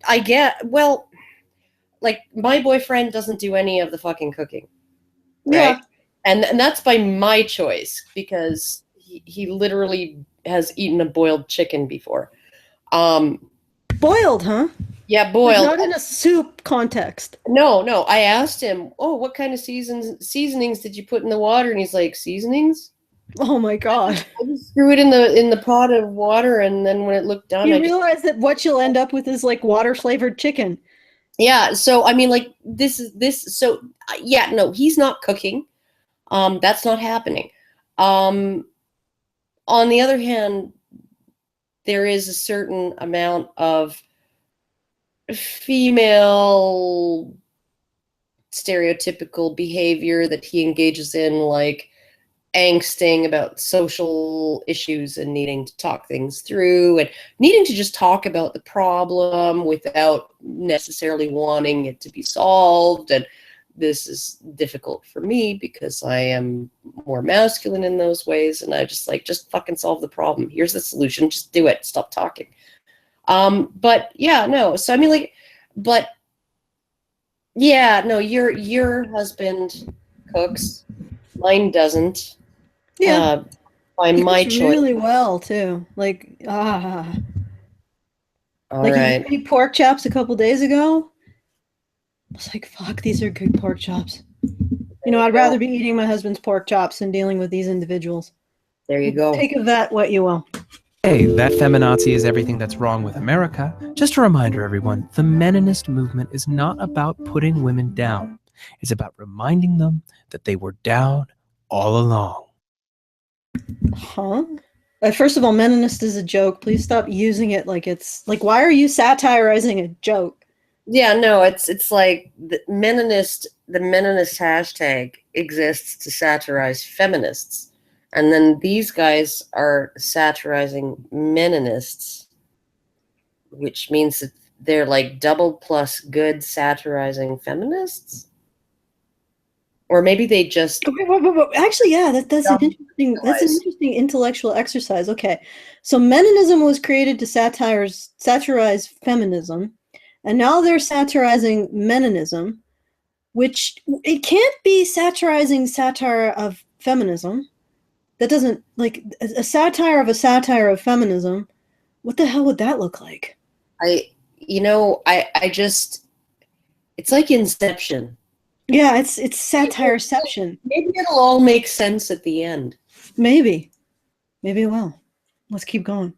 I get. Well, like my boyfriend doesn't do any of the fucking cooking, right? Yeah. And that's by my choice because he literally has eaten a boiled chicken before. Boiled, huh? Yeah, Like, boiled. not in a soup context. No. I asked him, "Oh, what kind of seasonings did you put in the water?" And he's like, "Seasonings? Oh my god. I just threw it in the pot of water, and then when it looked done, You realize that what you'll end up with is like water flavored chicken. Yeah. So I mean, like this. So yeah, no, he's not cooking. That's not happening. On the other hand, there is a certain amount of female stereotypical behavior that he engages in, like angsting about social issues and needing to talk things through and needing to just talk about the problem without necessarily wanting it to be solved. And this is difficult for me because I am more masculine in those ways. And I just like, just fucking solve the problem. Here's the solution. Just do it. Stop talking. But yeah, no. So I mean, like, but yeah, no. Your husband cooks. Mine doesn't. Yeah. By He my cooks choice. really well too. Like All like right. he made pork chops a couple days ago. I was like, fuck, these are good pork chops. You know, I'd rather be eating my husband's pork chops than dealing with these individuals. There you go. Take of that what you will. Hey, that feminazi is everything that's wrong with America. Just a reminder, everyone, the Meninist movement is not about putting women down. It's about reminding them that they were down all along. Huh? First of all, Meninist is a joke. Please stop using it like it's like, why are you satirizing a joke? Yeah, no, it's like the Meninist hashtag exists to satirize feminists. And then these guys are satirizing Meninists, which means that they're like double plus good satirizing feminists. Or maybe they just Actually, yeah, that's an interesting intellectual exercise. Okay, so Meninism was created to satirize feminism, and now they're satirizing Meninism, which it can't be satirizing satire of feminism. That doesn't, like, a satire of feminism. What the hell would that look like? I just, it's like Inception. Yeah, it's satireception. Maybe it'll all make sense at the end. Maybe it will. Let's keep going.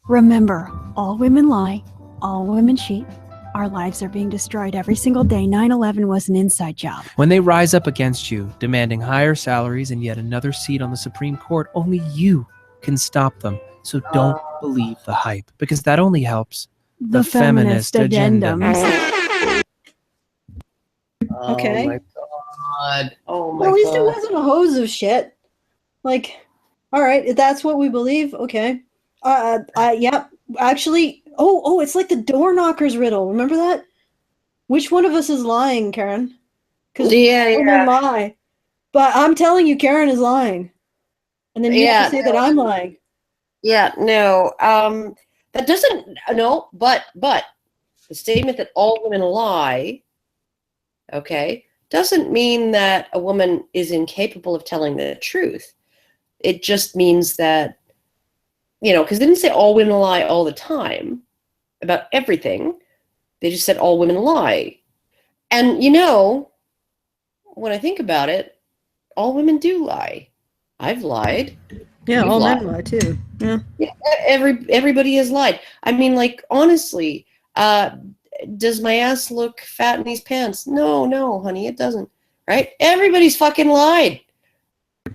Remember, all women lie, all women cheat. Our lives are being destroyed every single day. 9/11 was an inside job. When they rise up against you, demanding higher salaries and yet another seat on the Supreme Court, only you can stop them. So don't believe the hype, because that only helps the feminist agenda. Okay. Oh my god. Oh my Well, at least it god. wasn't a hose of shit. Like, all right, if that's what we believe, okay. Yeah, actually, it's like the door knockers riddle. Remember that? Which one of us is lying, Karen? Because women lie. But I'm telling you, Karen is lying. And then you have to say that I'm lying. Yeah, no. That doesn't, no, but the statement that all women lie, okay, doesn't mean that a woman is incapable of telling the truth. It just means that, because they didn't say all women lie all the time about everything. They just said all women lie. And, when I think about it, all women do lie. I've lied. Yeah, You've all lied. men lie too. Yeah. Everybody has lied. I mean, like, honestly, does my ass look fat in these pants? No, honey, it doesn't. Right? Everybody's fucking lied.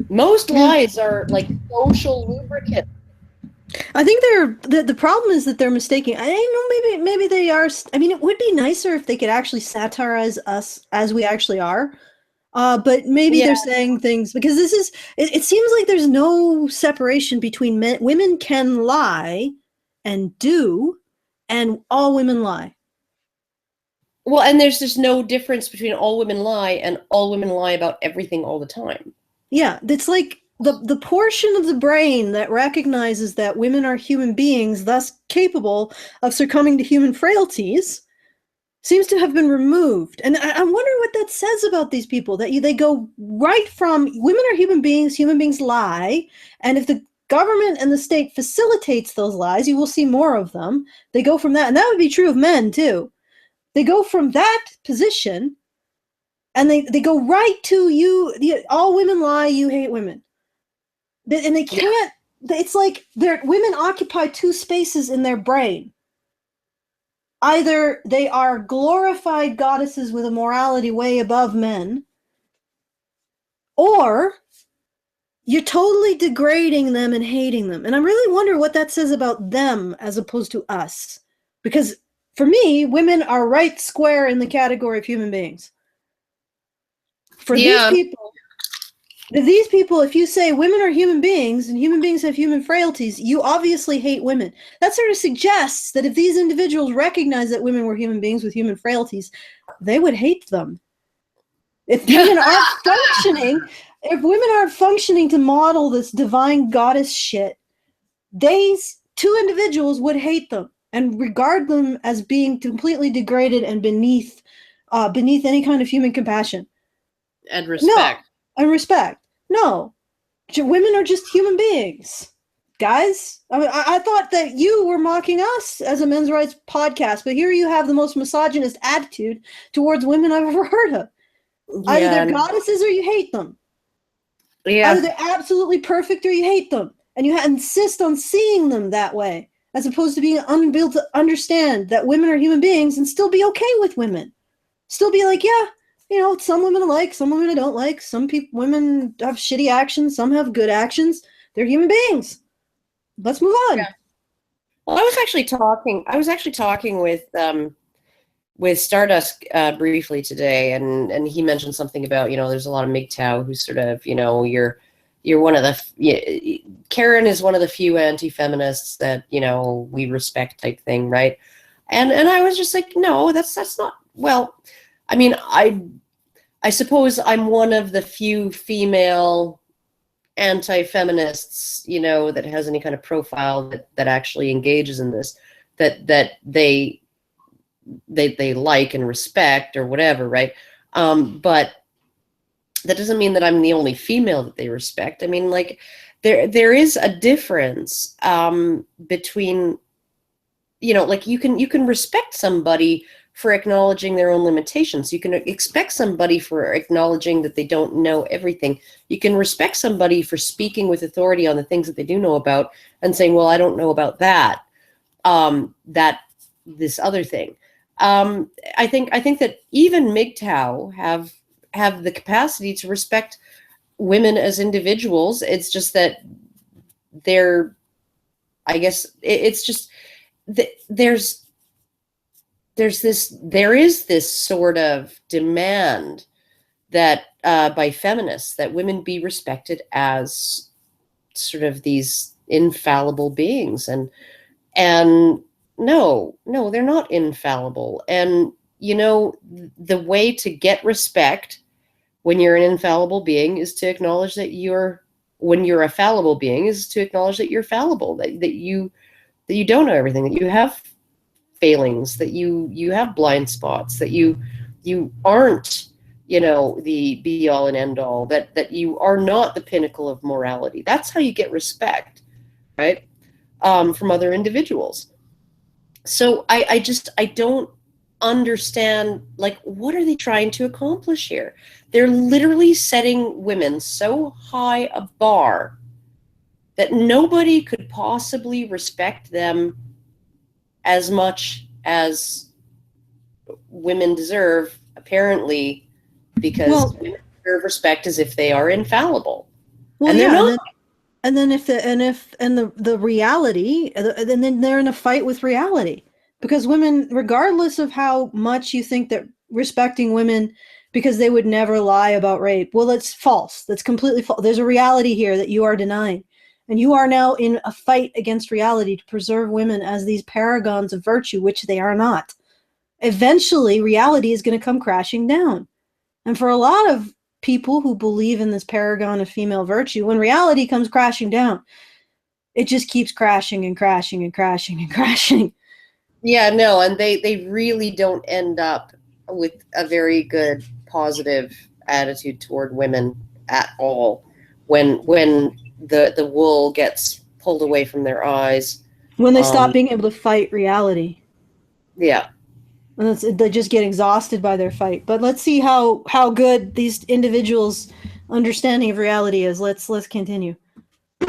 Most lies are like social lubricant. I think the problem is that they're mistaking. I don't know, maybe they are. I mean, it would be nicer if they could actually satirize us as we actually are. But maybe they're saying things because it seems like there's no separation between men. Women can lie and do, and all women lie. Well, and there's just no difference between all women lie and all women lie about everything all the time. Yeah, it's like the portion of the brain that recognizes that women are human beings, thus capable of succumbing to human frailties, seems to have been removed. And I'm wondering what that says about these people, that they go right from women are human beings lie, and if the government and the state facilitates those lies, you will see more of them. They go from that, and that would be true of men too. They go from that position and they go right to you. All women lie, you hate women. And they can't, it's like women occupy two spaces in their brain. Either they are glorified goddesses with a morality way above men, or you're totally degrading them and hating them. And I really wonder what that says about them as opposed to us. Because for me, women are right square in the category of human beings. For these people, if you say women are human beings and human beings have human frailties, you obviously hate women. That sort of suggests that if these individuals recognize that women were human beings with human frailties, they would hate them. If women aren't functioning to model this divine goddess shit, these two individuals would hate them and regard them as being completely degraded and beneath any kind of human compassion. And respect. And respect. No. Women are just human beings. Guys, I thought that you were mocking us as a men's rights podcast, but here you have the most misogynist attitude towards women I've ever heard of. Yeah. Either they're goddesses or you hate them. Yeah. Either they're absolutely perfect or you hate them. And you insist on seeing them that way, as opposed to being unable to understand that women are human beings and still be okay with women. Still be like, yeah, some women I like, some women I don't like. Some women have shitty actions, some have good actions. They're human beings. Let's move on. Yeah. Well, I was actually talking with Stardust briefly today, and he mentioned something about, there's a lot of MGTOW who's sort of, you're one of the Karen is one of the few anti-feminists that we respect type thing, right? And I was just like, no, that's not. Well, I mean, I suppose I'm one of the few female anti-feminists, that has any kind of profile that actually engages in this, that they like and respect or whatever, right? But that doesn't mean that I'm the only female that they respect. I mean, like, there is a difference between, like you can respect somebody for acknowledging their own limitations. You can expect somebody for acknowledging that they don't know everything. You can respect somebody for speaking with authority on the things that they do know about and saying, well, I don't know about that, this other thing. I think that even MGTOW have the capacity to respect women as individuals. It's just that it's just there is this sort of demand that by feminists that women be respected as sort of these infallible beings, and no, they're not infallible. And the way to get respect when you're an infallible being is to acknowledge that when you're a fallible being is to acknowledge that you're fallible, that you don't know everything, that you have failings, that you have blind spots, that you aren't the be all and end all, that you are not the pinnacle of morality. That's how you get respect, right? From other individuals. So I don't understand, like, what are they trying to accomplish here? They're literally setting women so high a bar that nobody could possibly respect them as much as women deserve, apparently, because women deserve respect as if they are infallible. Well, and they're not. And then the reality, and then they're in a fight with reality, because women, regardless of how much you think that respecting women because they would never lie about rape, well, that's false. That's completely false. There's a reality here that you are denying. And you are now in a fight against reality to preserve women as these paragons of virtue, which they are not. Eventually, reality is going to come crashing down. And for a lot of people who believe in this paragon of female virtue, when reality comes crashing down, it just keeps crashing and crashing and crashing and crashing. Yeah, no, and they really don't end up with a very good, positive attitude toward women at all. When the wool gets pulled away from their eyes. When they stop being able to fight reality. Yeah. And they just get exhausted by their fight. But let's see how good these individuals' understanding of reality is. Let's continue.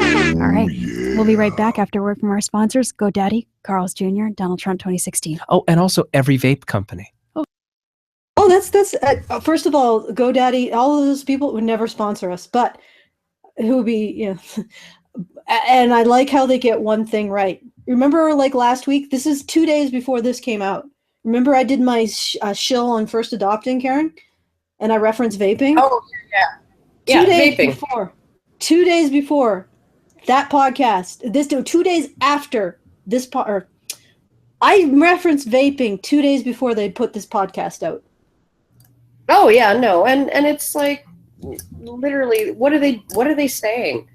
All right. We'll be right back after word from our sponsors, GoDaddy, Carl's Jr., Donald Trump 2016. Oh, and also every vape company. Oh, that's first of all, GoDaddy, all of those people would never sponsor us, but who would be, you know, and I like how they get one thing right. Remember, like last week, this is 2 days before this came out. Remember, I did my shill on first adopting, Karen, and I referenced vaping. Oh, yeah. 2 days vaping. before. 2 days before that podcast. 2 days after this I referenced vaping 2 days before they put this podcast out. Oh yeah, no, and it's like literally, what are they saying?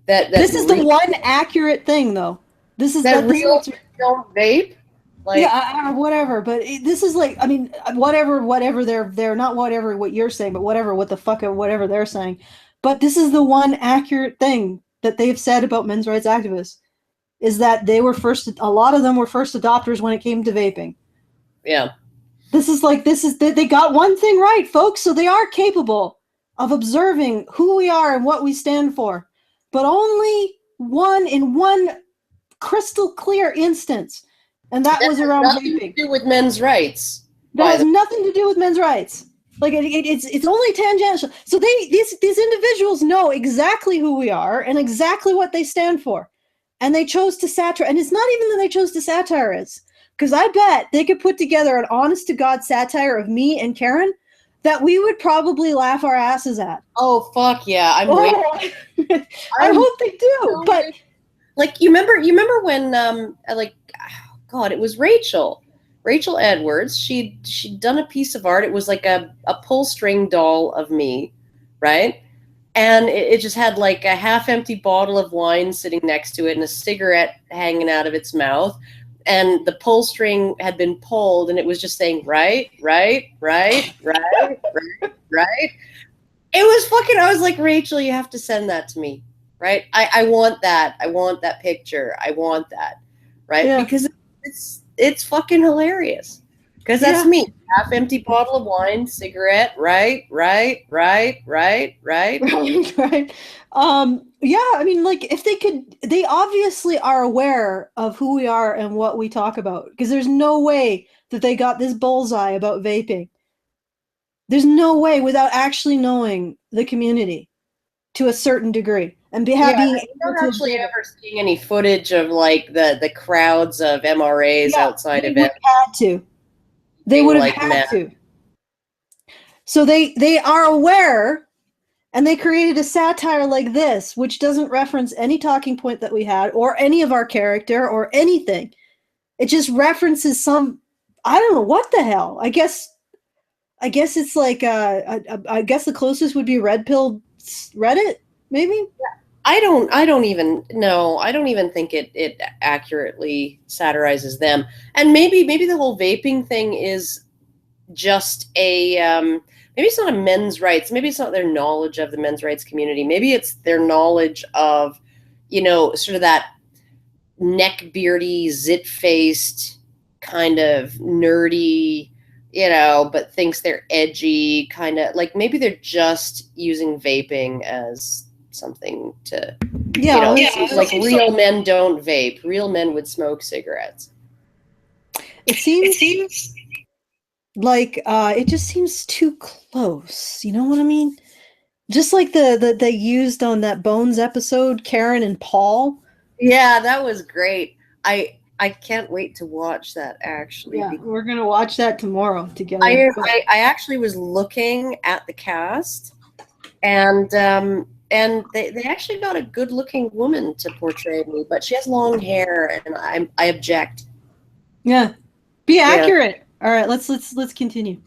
That this is the one accurate thing, though. This is that real don't vape. Like, yeah, whatever. But this is like, I mean, whatever they're not whatever what you're saying, but what the fuck whatever they're saying. But this is the one accurate thing that they've said about men's rights activists is that a lot of them were first adopters when it came to vaping. Yeah. They got one thing right, folks. So they are capable of observing who we are and what we stand for, but only in one crystal clear instance. And that was around nothing vaping. to do with men's rights. That has nothing to do with men's rights. Like it's only tangential. So these individuals know exactly who we are and exactly what they stand for, and they chose to satire. And it's not even that they chose to satirize, because I bet they could put together an honest to God satire of me and Karen that we would probably laugh our asses at. Oh fuck yeah! I'm waiting. I hope they do. But like, you remember when God, it was Rachel Edwards. She'd done a piece of art. It was like a pull string doll of me, right? And it just had like a half empty bottle of wine sitting next to it and a cigarette hanging out of its mouth. And the pull string had been pulled, and it was just saying right. It was fucking. I was like, Rachel, you have to send that to me, right? I want that. I want that picture. I want that, right? Yeah. Because it's fucking hilarious. Because that's me. Half empty bottle of wine, cigarette, right. Yeah, I mean, like, if they obviously are aware of who we are and what we talk about, because there's no way that they got this bullseye about vaping. There's no way without actually knowing the community to a certain degree. And being not actually ever seeing any footage of like the crowds of MRAs outside of it. They would have had to. So they are aware, and they created a satire like this, which doesn't reference any talking point that we had, or any of our character, or anything. It just references some, I don't know what the hell. I guess it's like I guess the closest would be Red Pill Reddit, maybe. Yeah. I don't even know. I don't even think it accurately satirizes them. And maybe the whole vaping thing is just a maybe it's not a men's rights. Maybe it's not their knowledge of the men's rights community. Maybe it's their knowledge of, sort of that neck-beardy, zit-faced, kind of nerdy, but thinks they're edgy, kind of like maybe they're just using vaping as something to, like real men don't vape. Real men would smoke cigarettes. It seems like it just seems too close. You know what I mean? Just like the they used on that Bones episode, Karen and Paul. Yeah, that was great. I can't wait to watch that, actually. Yeah, we're gonna watch that tomorrow together. I actually was looking at the cast, and they actually got a good-looking woman to portray me, but she has long hair, and I object. Yeah, be accurate. All right, let's continue.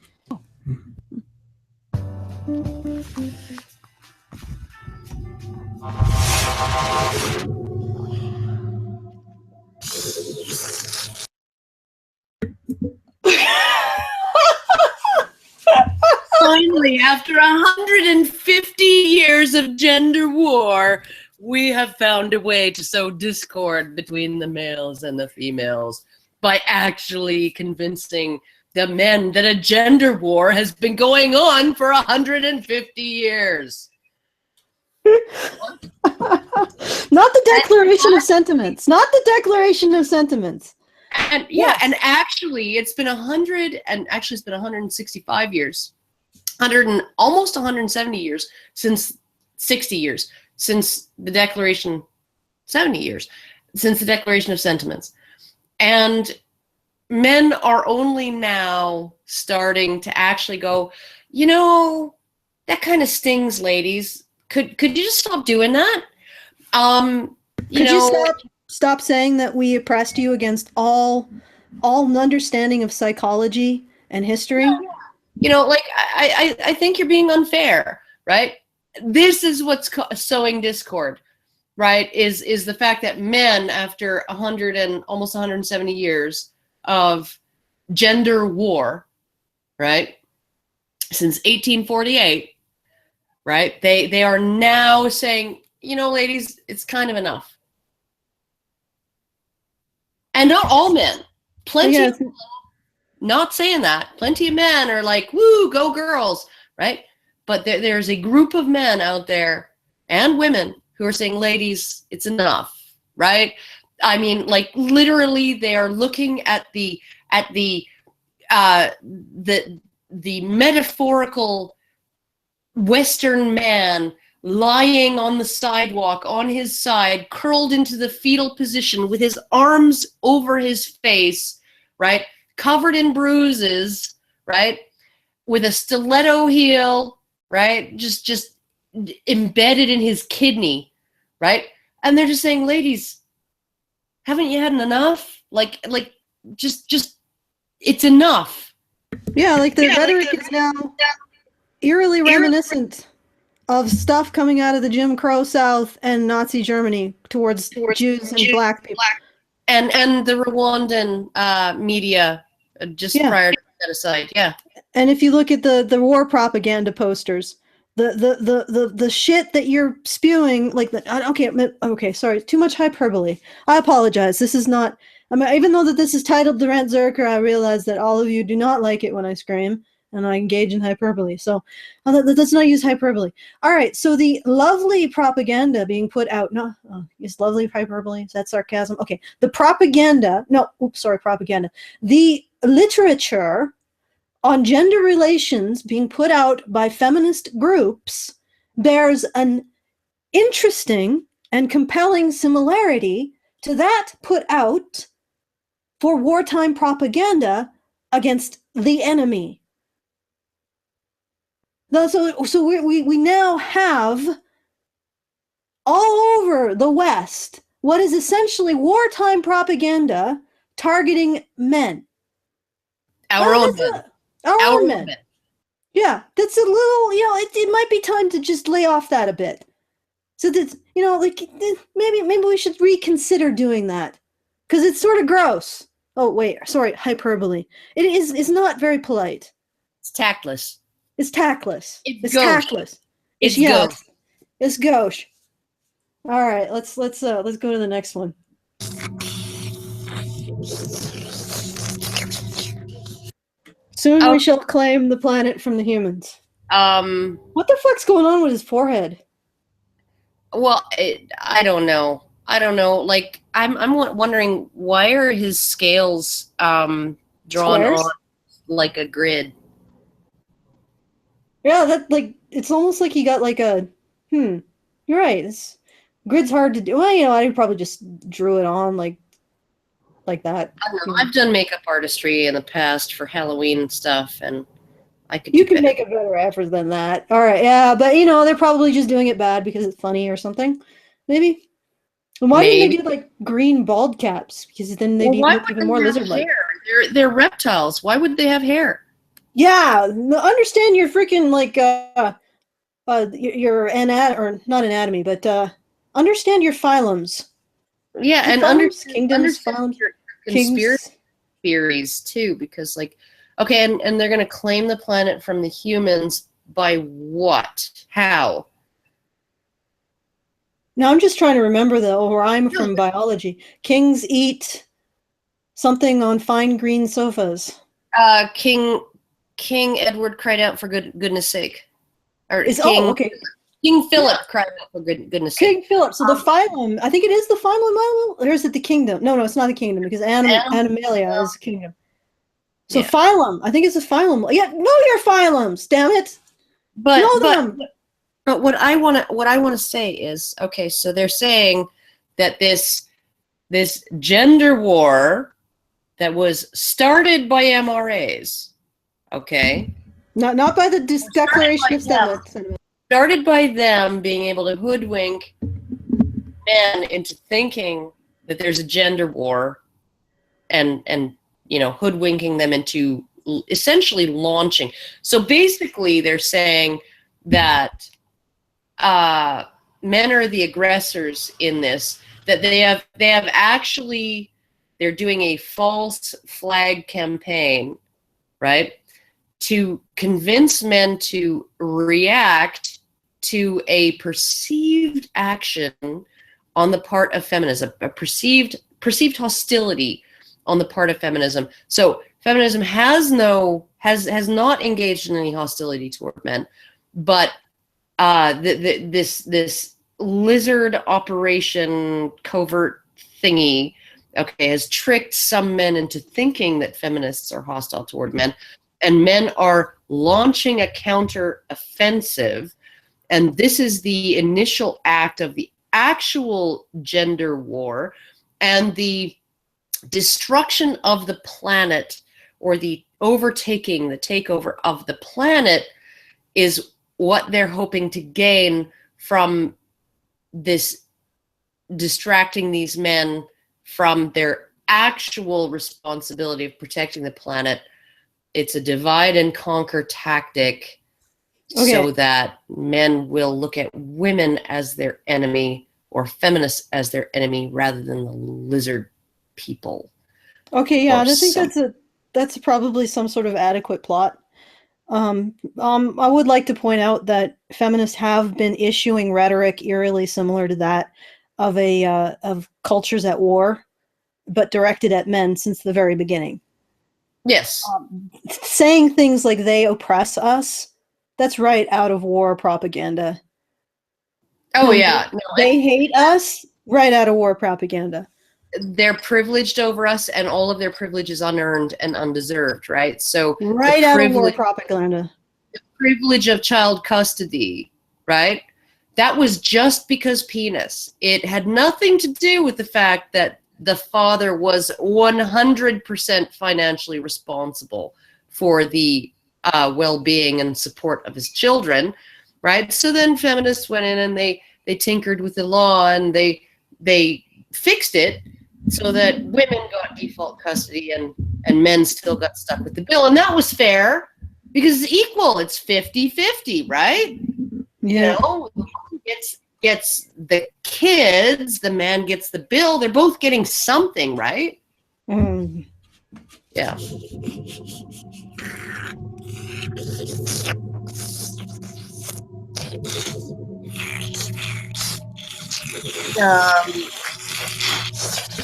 Finally, after 150 years of gender war, we have found a way to sow discord between the males and the females by actually convincing the men that a gender war has been going on for 150 years. Not the Declaration of Sentiments. Not the Declaration of Sentiments. And yeah, and actually it's been 165 years. Almost 170 years since 60 years since the Declaration, 70 years since the Declaration of Sentiments. And men are only now starting to actually go, you know, that kind of stings, ladies. Could you just stop doing that? Could you stop saying that we oppressed you against all understanding of psychology and history? You know, like I think you're being unfair, right? This is what's sowing discord, right? Is the fact that men, after 100 and almost 170 years of gender war, right, since 1848, right, they are now saying, you know, ladies, it's kind of enough. And not all men. Plenty of men not saying that. Plenty of men are like, woo, go girls, right? But there's a group of men out there and women who are saying, ladies, it's enough, right? I mean, like literally they are looking at the metaphorical Western man lying on the sidewalk on his side, curled into the fetal position with his arms over his face, right? Covered in bruises, right? With a stiletto heel, right? Just embedded in his kidney, right? And they're just saying, ladies, haven't you had enough? Like, just, it's enough. Yeah, like the rhetoric is now eerily reminiscent of stuff coming out of the Jim Crow South and Nazi Germany towards Jews and black people. And the Rwandan media just prior to genocide, yeah. And if you look at the war propaganda posters, the shit that you're spewing, like okay, sorry, too much hyperbole. I apologize. This is not. I mean, even though that this is titled the Rantzerker, I realize that all of you do not like it when I scream and I engage in hyperbole. So let's not use hyperbole. All right. So the lovely propaganda being put out. No, is lovely hyperbole? Is that sarcasm? Okay. The propaganda. No, oops, sorry, propaganda. The literature on gender relations being put out by feminist groups bears an interesting and compelling similarity to that put out for wartime propaganda against the enemy. So we now have all over the West what is essentially wartime propaganda targeting men. Our own men. Our own men. Yeah, that's a little, it might be time to just lay off that a bit. So that, maybe we should reconsider doing that. Because it's sort of gross. Oh, wait, sorry, hyperbole. It's not very polite. It's tactless. It's tactless. It's tactless. It's gauche. It's gauche. All right, let's go to the next one. Soon we shall claim the planet from the humans. What the fuck's going on with his forehead? Well, I don't know. Like, I'm wondering, why are his scales drawn Squares? on like a grid? Yeah, it's almost like he got like a, you're right. Grid's hard to do. Well, I probably just drew it on like that. I don't know. I've done makeup artistry in the past for Halloween stuff, and I could. You can make a better effort than that. All right, yeah, but they're probably just doing it bad because it's funny or something, maybe. And why didn't they do like green bald caps? Because then they'd look even more lizard-like. They're reptiles. Why would they have hair? Yeah, understand your freaking your or not anatomy, but understand your phylums. Yeah, and kingdoms, understand your conspiracy theories too, because and they're gonna claim the planet from the humans by what? How? Now I'm just trying to remember the rhyme from biology. Kings eat something on fine green sofas. King Edward cried out for goodness sake, or okay. King Philip cried out for goodness sake. King Philip. So the phylum, I think it is the phylum, or is it the kingdom? No, it's not the kingdom because Animalia is kingdom. So phylum, I think it's a phylum. Yeah, know your phylums, damn it. Know them. But what I want to say is, okay, so they're saying that this gender war that was started by MRAs, okay, not by the Declaration of Sentiments. Started by them being able to hoodwink men into thinking that there's a gender war, and hoodwinking them into essentially launching. So basically, they're saying that men are the aggressors in this. That they're doing a false flag campaign, right, to convince men to react to a perceived action on the part of feminism, a perceived hostility on the part of feminism. So feminism has not engaged in any hostility toward men, but this lizard operation covert thingy, okay, has tricked some men into thinking that feminists are hostile toward men, and men are launching a counter-offensive, and this is the initial act of the actual gender war and the destruction of the planet, or the takeover of the planet, is what they're hoping to gain from this, distracting these men from their actual responsibility of protecting the planet. It's a divide and conquer tactic, so that men will look at women as their enemy, or feminists as their enemy, rather than the lizard people. Okay, yeah, I think that's probably some sort of adequate plot. I would like to point out that feminists have been issuing rhetoric eerily similar to that of cultures at war, but directed at men since the very beginning. Yes. Saying things like they oppress us, that's right out of war propaganda. Oh, yeah. No, they hate us, right out of war propaganda. They're privileged over us, and all of their privilege is unearned and undeserved, right? So right out of war propaganda. The privilege of child custody, right? That was just because penis. It had nothing to do with the fact that the father was 100% financially responsible for the well-being and support of his children, right? So then feminists went in and they tinkered with the law, and they fixed it so that women got default custody and men still got stuck with the bill. And that was fair because it's equal. It's 50-50, right? Yeah. You know, the woman gets the kids, the man gets the bill. They're both getting something, right? Mm. Yeah.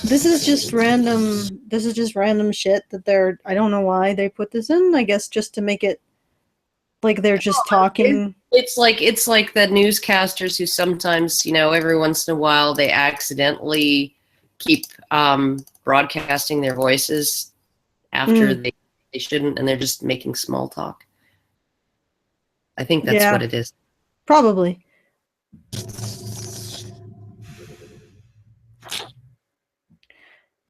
This is just random shit that I don't know why they put this in. I guess just to make it like they're just talking. It's like the newscasters who sometimes, every once in a while they accidentally keep broadcasting their voices after they shouldn't, and they're just making small talk. I think that's what it is. Probably.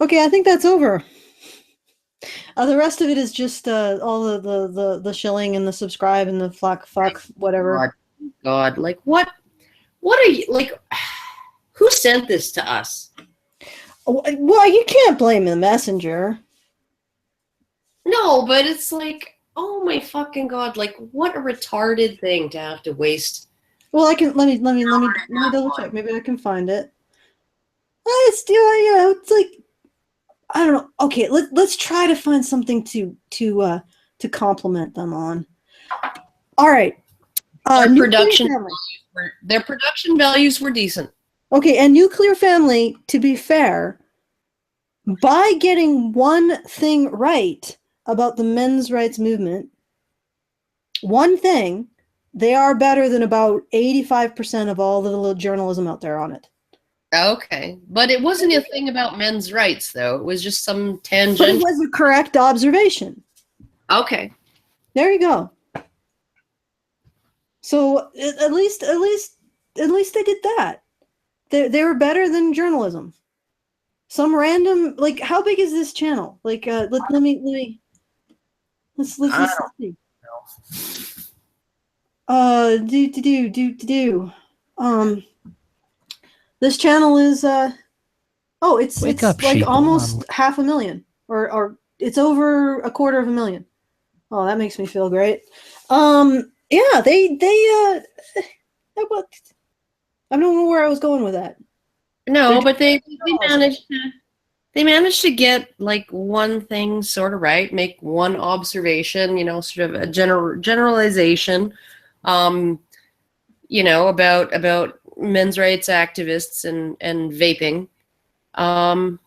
Okay, I think that's over. The rest of it is just all the shilling and the subscribe and the fuck, whatever. God, like what are you, like, who sent this to us? Well, you can't blame the messenger. No, but it's like, oh my fucking God, like what a retarded thing to have to waste. Well, let me double check. Maybe I can find it. It's it's like, I don't know. Okay, let's try to find something to compliment them on. All right. Their production values were decent. Okay, and Nuclear Family, to be fair, by getting one thing right about the men's rights movement, one thing, they are better than about 85% of all the journalism out there on it. Okay, but it wasn't a thing about men's rights, though. It was just some But tangent. it was a correct observation. Okay. There you go. So at least they did that. They were better than journalism. Some random, like, how big is this channel? Like, let's see. This channel is it's Wake up, like sheeple. almost 500,000, or it's over 250,000. Oh, that makes me feel great. Yeah, they I don't know where I was going with that. No, but they managed to get like one thing sort of right, make one observation, you know, sort of a generalization, you know, about men's rights activists and vaping. And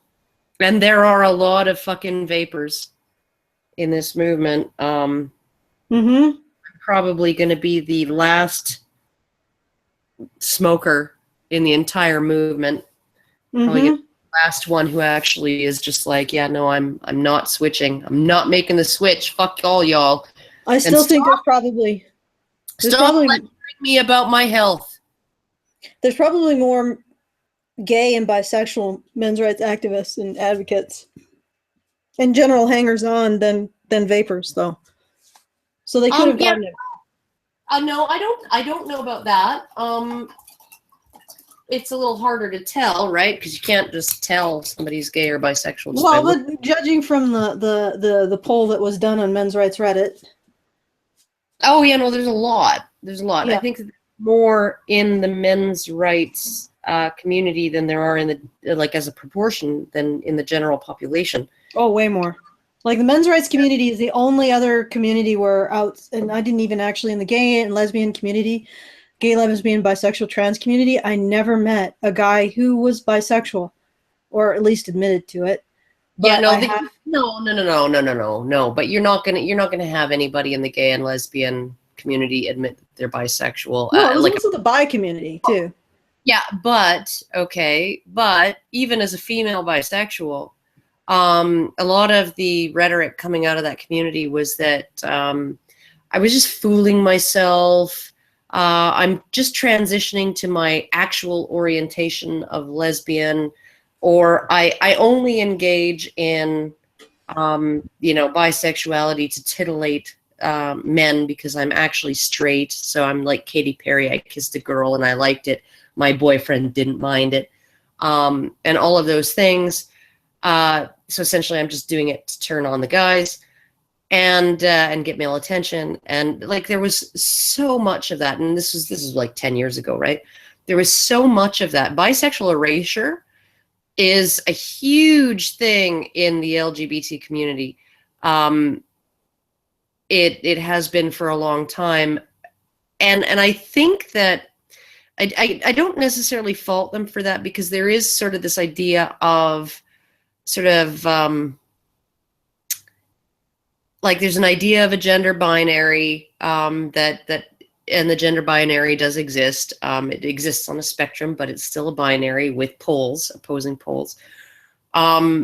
there are a lot of fucking vapors in this movement. I'm probably going to be the last smoker in the entire movement. Probably the last one who actually is just like, yeah, no, I'm not switching. I'm not making the switch. Fuck all y'all. I still think there's probably lecturing me about my health. There's probably more gay and bisexual men's rights activists and advocates and general hangers-on than vapors, though. So they could have gotten it. No, I don't know about that. It's a little harder to tell, right? Because you can't just tell somebody's gay or bisexual. Well, but judging from the poll that was done on men's rights Reddit. Oh yeah, no, there's a lot. There's a lot. Yeah. I think more in the men's rights community than there are in the, like, as a proportion than in the general population. Oh, way more. Like, the men's rights community is the only other community where and I didn't even actually, in the gay and lesbian community, gay, lesbian, bisexual, trans community, I never met a guy who was bisexual, or at least admitted to it. But yeah, no. But you're not gonna have anybody in the gay and lesbian community admit that they're bisexual. No, it was also the bi community too. Yeah, but even as a female bisexual, a lot of the rhetoric coming out of that community was that I was just fooling myself. I'm just transitioning to my actual orientation of lesbian, or I only engage in, bisexuality to titillate men because I'm actually straight. So I'm like Katy Perry. I kissed a girl and I liked it. My boyfriend didn't mind it. And all of those things. So essentially I'm just doing it to turn on the guys and get male attention. And like, there was so much of that. And this is like 10 years ago, right? There was so much of that. Bisexual erasure is a huge thing in the LGBT community. It has been for a long time. And I think that I don't necessarily fault them for that, because there is sort of this idea of like, there's an idea of a gender binary, that and the gender binary does exist. It exists on a spectrum, but it's still a binary with poles, opposing poles. That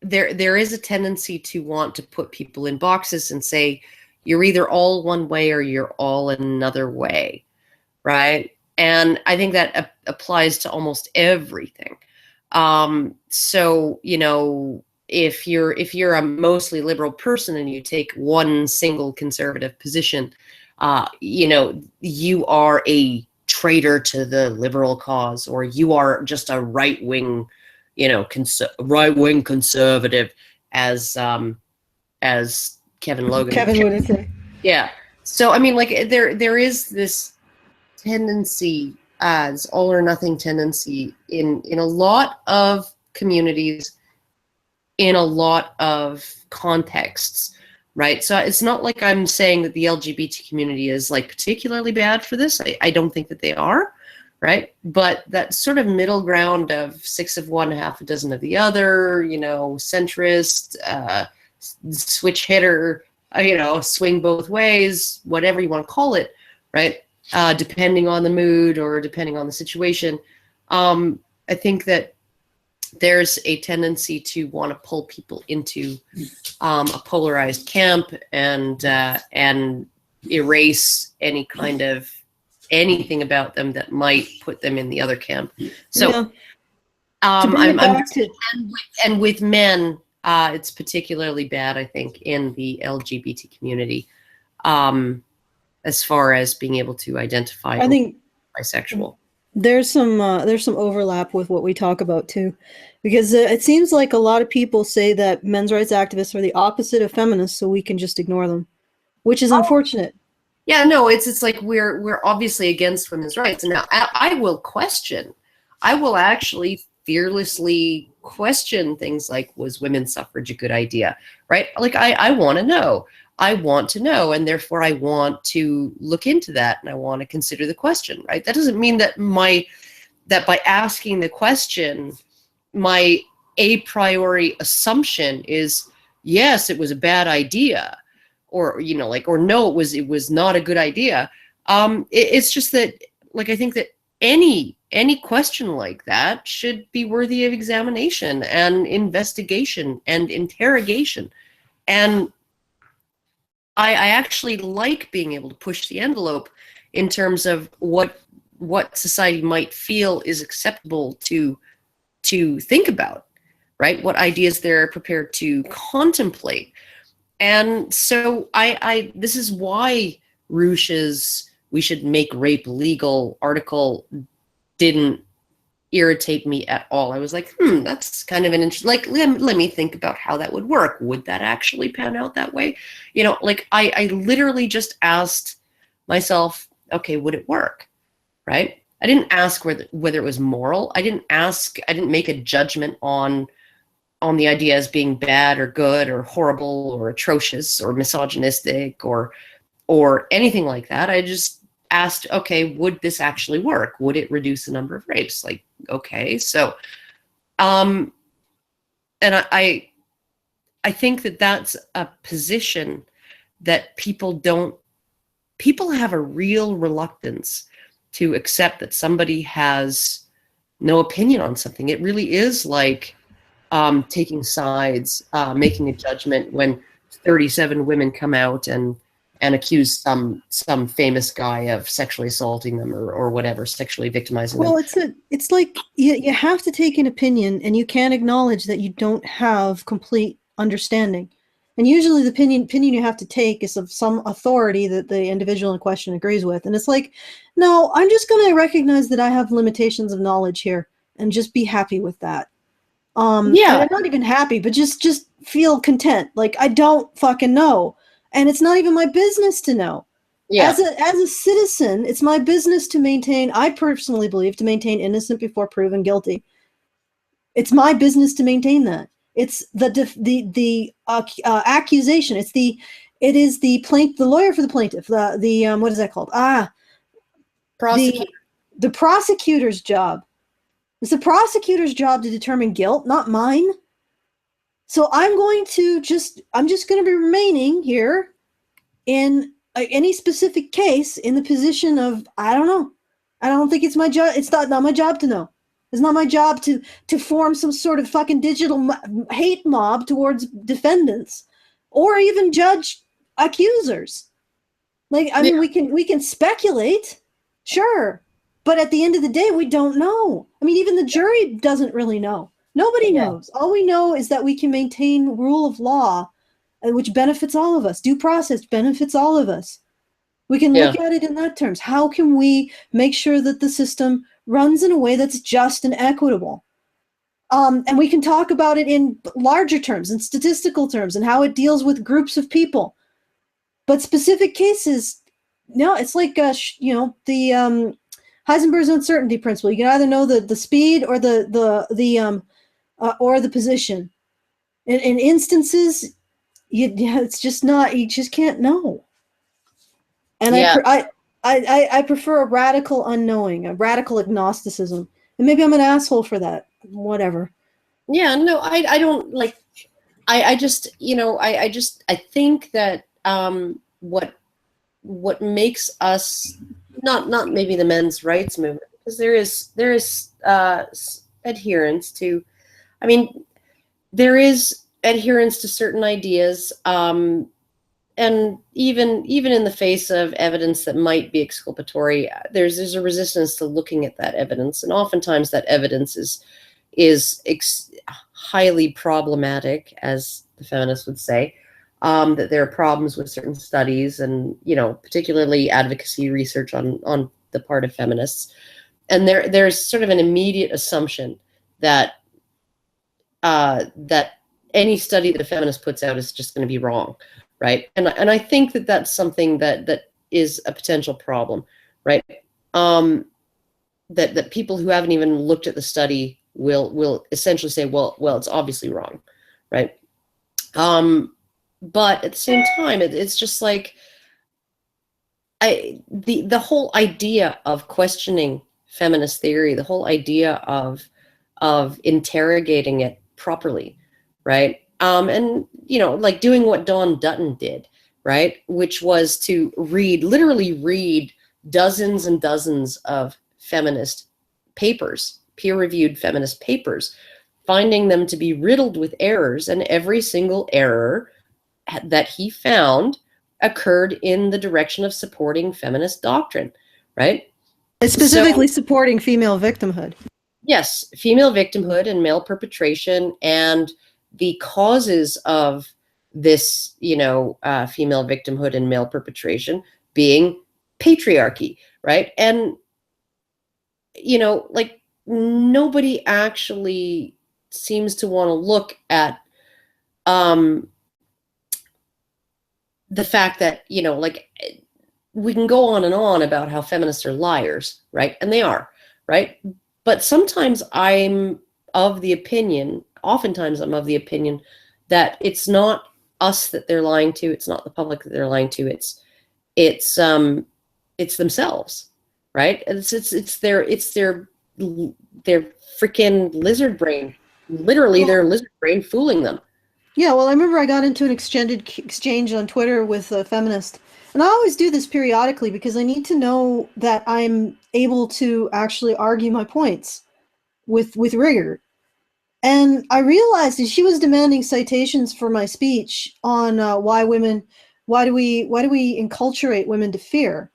there is a tendency to want to put people in boxes and say, you're either all one way or you're all another way, right? And I think that applies to almost everything. So, if you're a mostly liberal person and you take one single conservative position, you are a traitor to the liberal cause, or you are just a right-wing, right-wing conservative, as Kevin Logan would say. Yeah. So I mean, like, there is this tendency, as all or nothing tendency in a lot of communities, in a lot of contexts, right? So it's not like I'm saying that the LGBT community is like particularly bad for this. I don't think that they are, right? But that sort of middle ground of 6 of one, half a dozen of the other, centrist, switch hitter, swing both ways, whatever you want to call it, right? Depending on the mood or depending on the situation. I think that there's a tendency to want to pull people into a polarized camp and erase any kind of anything about them that might put them in the other camp. So, and with men, it's particularly bad, I think, in the LGBT community, as far as being able to identify. I think bisexual. There's some overlap with what we talk about too, because it seems like a lot of people say that men's rights activists are the opposite of feminists, so we can just ignore them, which is unfortunate. Yeah, no, it's like we're obviously against women's rights. And now I will actually fearlessly question things like, was women's suffrage a good idea, right? Like I want to know. I want to know, and therefore I want to look into that, and I want to consider the question, right? That doesn't mean that by asking the question, my a priori assumption is, yes, it was a bad idea, or or no, it was not a good idea. It's just that, like, I think that any question like that should be worthy of examination and investigation and interrogation. And I actually like being able to push the envelope in terms of what society might feel is acceptable to think about, right? What ideas they're prepared to contemplate. And so this is why Ruch's "we should make rape legal" article didn't irritate me at all. I was like, that's kind of an interesting, like, let me think about how that would work. Would that actually pan out that way? Like I literally just asked myself, okay, would it work? Right? I didn't ask whether it was moral. I didn't make a judgment on the idea as being bad or good or horrible or atrocious or misogynistic or anything like that. I just asked, okay, would this actually work? Would it reduce the number of rapes? Like, okay, so, and I think that that's a position that people have a real reluctance to accept, that somebody has no opinion on something. It really is like taking sides, making a judgment when 37 women come out and accuse some famous guy of sexually assaulting them or whatever, sexually victimizing them. Well, it's like you have to take an opinion, and you can't acknowledge that you don't have complete understanding. And usually the opinion you have to take is of some authority that the individual in question agrees with. And it's like, no, I'm just going to recognize that I have limitations of knowledge here and just be happy with that. Yeah, I'm not even happy, but just feel content. Like, I don't fucking know. And it's not even my business to know. Yeah. As a citizen, it's my business to maintain, I personally believe, to maintain innocent before proven guilty. It's my business to maintain that. It's the accusation. It is the lawyer for the plaintiff. The what is that called? Prosecutor. The prosecutor's job. It's the prosecutor's job to determine guilt, not mine. So I'm just going to be remaining here in any specific case in the position of, I don't know. I don't think it's my job. It's not my job to know. It's not my job to form some sort of fucking digital hate mob towards defendants or even judge accusers. Like, I mean, we can speculate, sure. But at the end of the day, we don't know. I mean, even the jury doesn't really know. Nobody knows. All we know is that we can maintain rule of law, which benefits all of us. Due process benefits all of us. We can look at it in that terms. How can we make sure that the system runs in a way that's just and equitable? And we can talk about it in larger terms, in statistical terms, and how it deals with groups of people. But specific cases, no, it's like, the Heisenberg's uncertainty principle. You can either know the speed or the position. In instances, it's just not. You just can't know. And I prefer a radical unknowing, a radical agnosticism. And maybe I'm an asshole for that. Whatever. Yeah, no, I don't like, I just, you know, I think that what makes us not maybe the men's rights movement, because there is adherence to, I mean, there is adherence to certain ideas, and even in the face of evidence that might be exculpatory, there's a resistance to looking at that evidence, and oftentimes that evidence is highly problematic, as the feminists would say. That there are problems with certain studies, and particularly advocacy research on the part of feminists, and there's sort of an immediate assumption that that any study that a feminist puts out is just going to be wrong, right? And I think that that's something that is a potential problem, right? That people who haven't even looked at the study will essentially say, well, it's obviously wrong, right? But at the same time, it's just like the whole idea of questioning feminist theory, the whole idea of interrogating it properly, right? And like doing what Dawn Dutton did, right? Which was to literally read dozens and dozens of feminist papers, peer-reviewed feminist papers, finding them to be riddled with errors, and every single error that he found occurred in the direction of supporting feminist doctrine, right? It's specifically supporting female victimhood. Yes, female victimhood and male perpetration, and the causes of this, female victimhood and male perpetration being patriarchy, right? And, like nobody actually seems to want to look at the fact that, like we can go on and on about how feminists are liars, right? And they are, right? But sometimes oftentimes I'm of the opinion that it's not us that they're lying to, it's not the public that they're lying to, it's themselves, right? And it's their freaking lizard brain, literally their lizard brain fooling them. Yeah, well, I remember I got into an exchange on Twitter with a feminist, and I always do this periodically because I need to know that I'm able to actually argue my points with rigor. And I realized that she was demanding citations for my speech on why do we enculturate women to fear,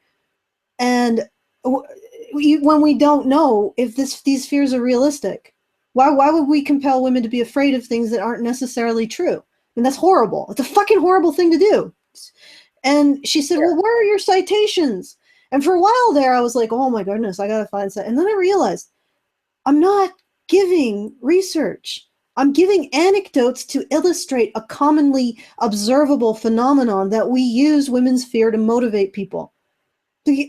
and when we don't know if these fears are realistic. Why would we compel women to be afraid of things that aren't necessarily true? And that's horrible. It's a fucking horrible thing to do. And she said, well, where are your citations? And for a while there, I was like, oh my goodness, I gotta find some. And then I realized I'm not giving research. I'm giving anecdotes to illustrate a commonly observable phenomenon that we use women's fear to motivate people. That's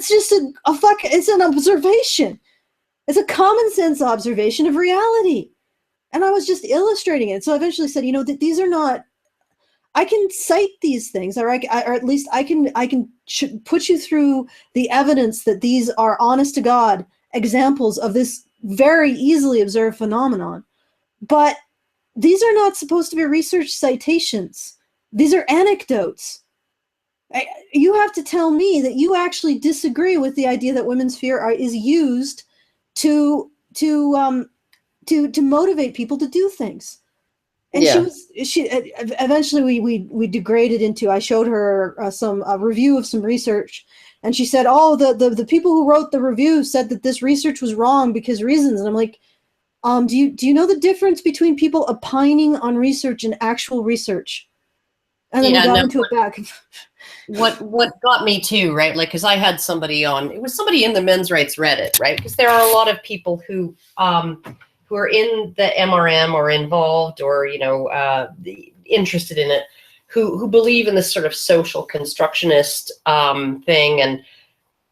just it's an observation. It's a common sense observation of reality. And I was just illustrating it. So I eventually said, that these are not, I can cite these things, or at least I can put you through the evidence that these are honest to God examples of this very easily observed phenomenon. But these are not supposed to be research citations. These are anecdotes. You have to tell me that you actually disagree with the idea that women's fear is used to motivate people to do things. And she eventually we degraded into, I showed her a review of some research, and she said, oh, the people who wrote the review said that this research was wrong because reasons. And I'm like, do you know the difference between people opining on research and actual research? And then we got into it back. What got me too, right? Like, because I had somebody on, it was somebody in the men's rights Reddit, right? Because there are a lot of people who are in the MRM or involved or interested in it, who believe in this sort of social constructionist thing,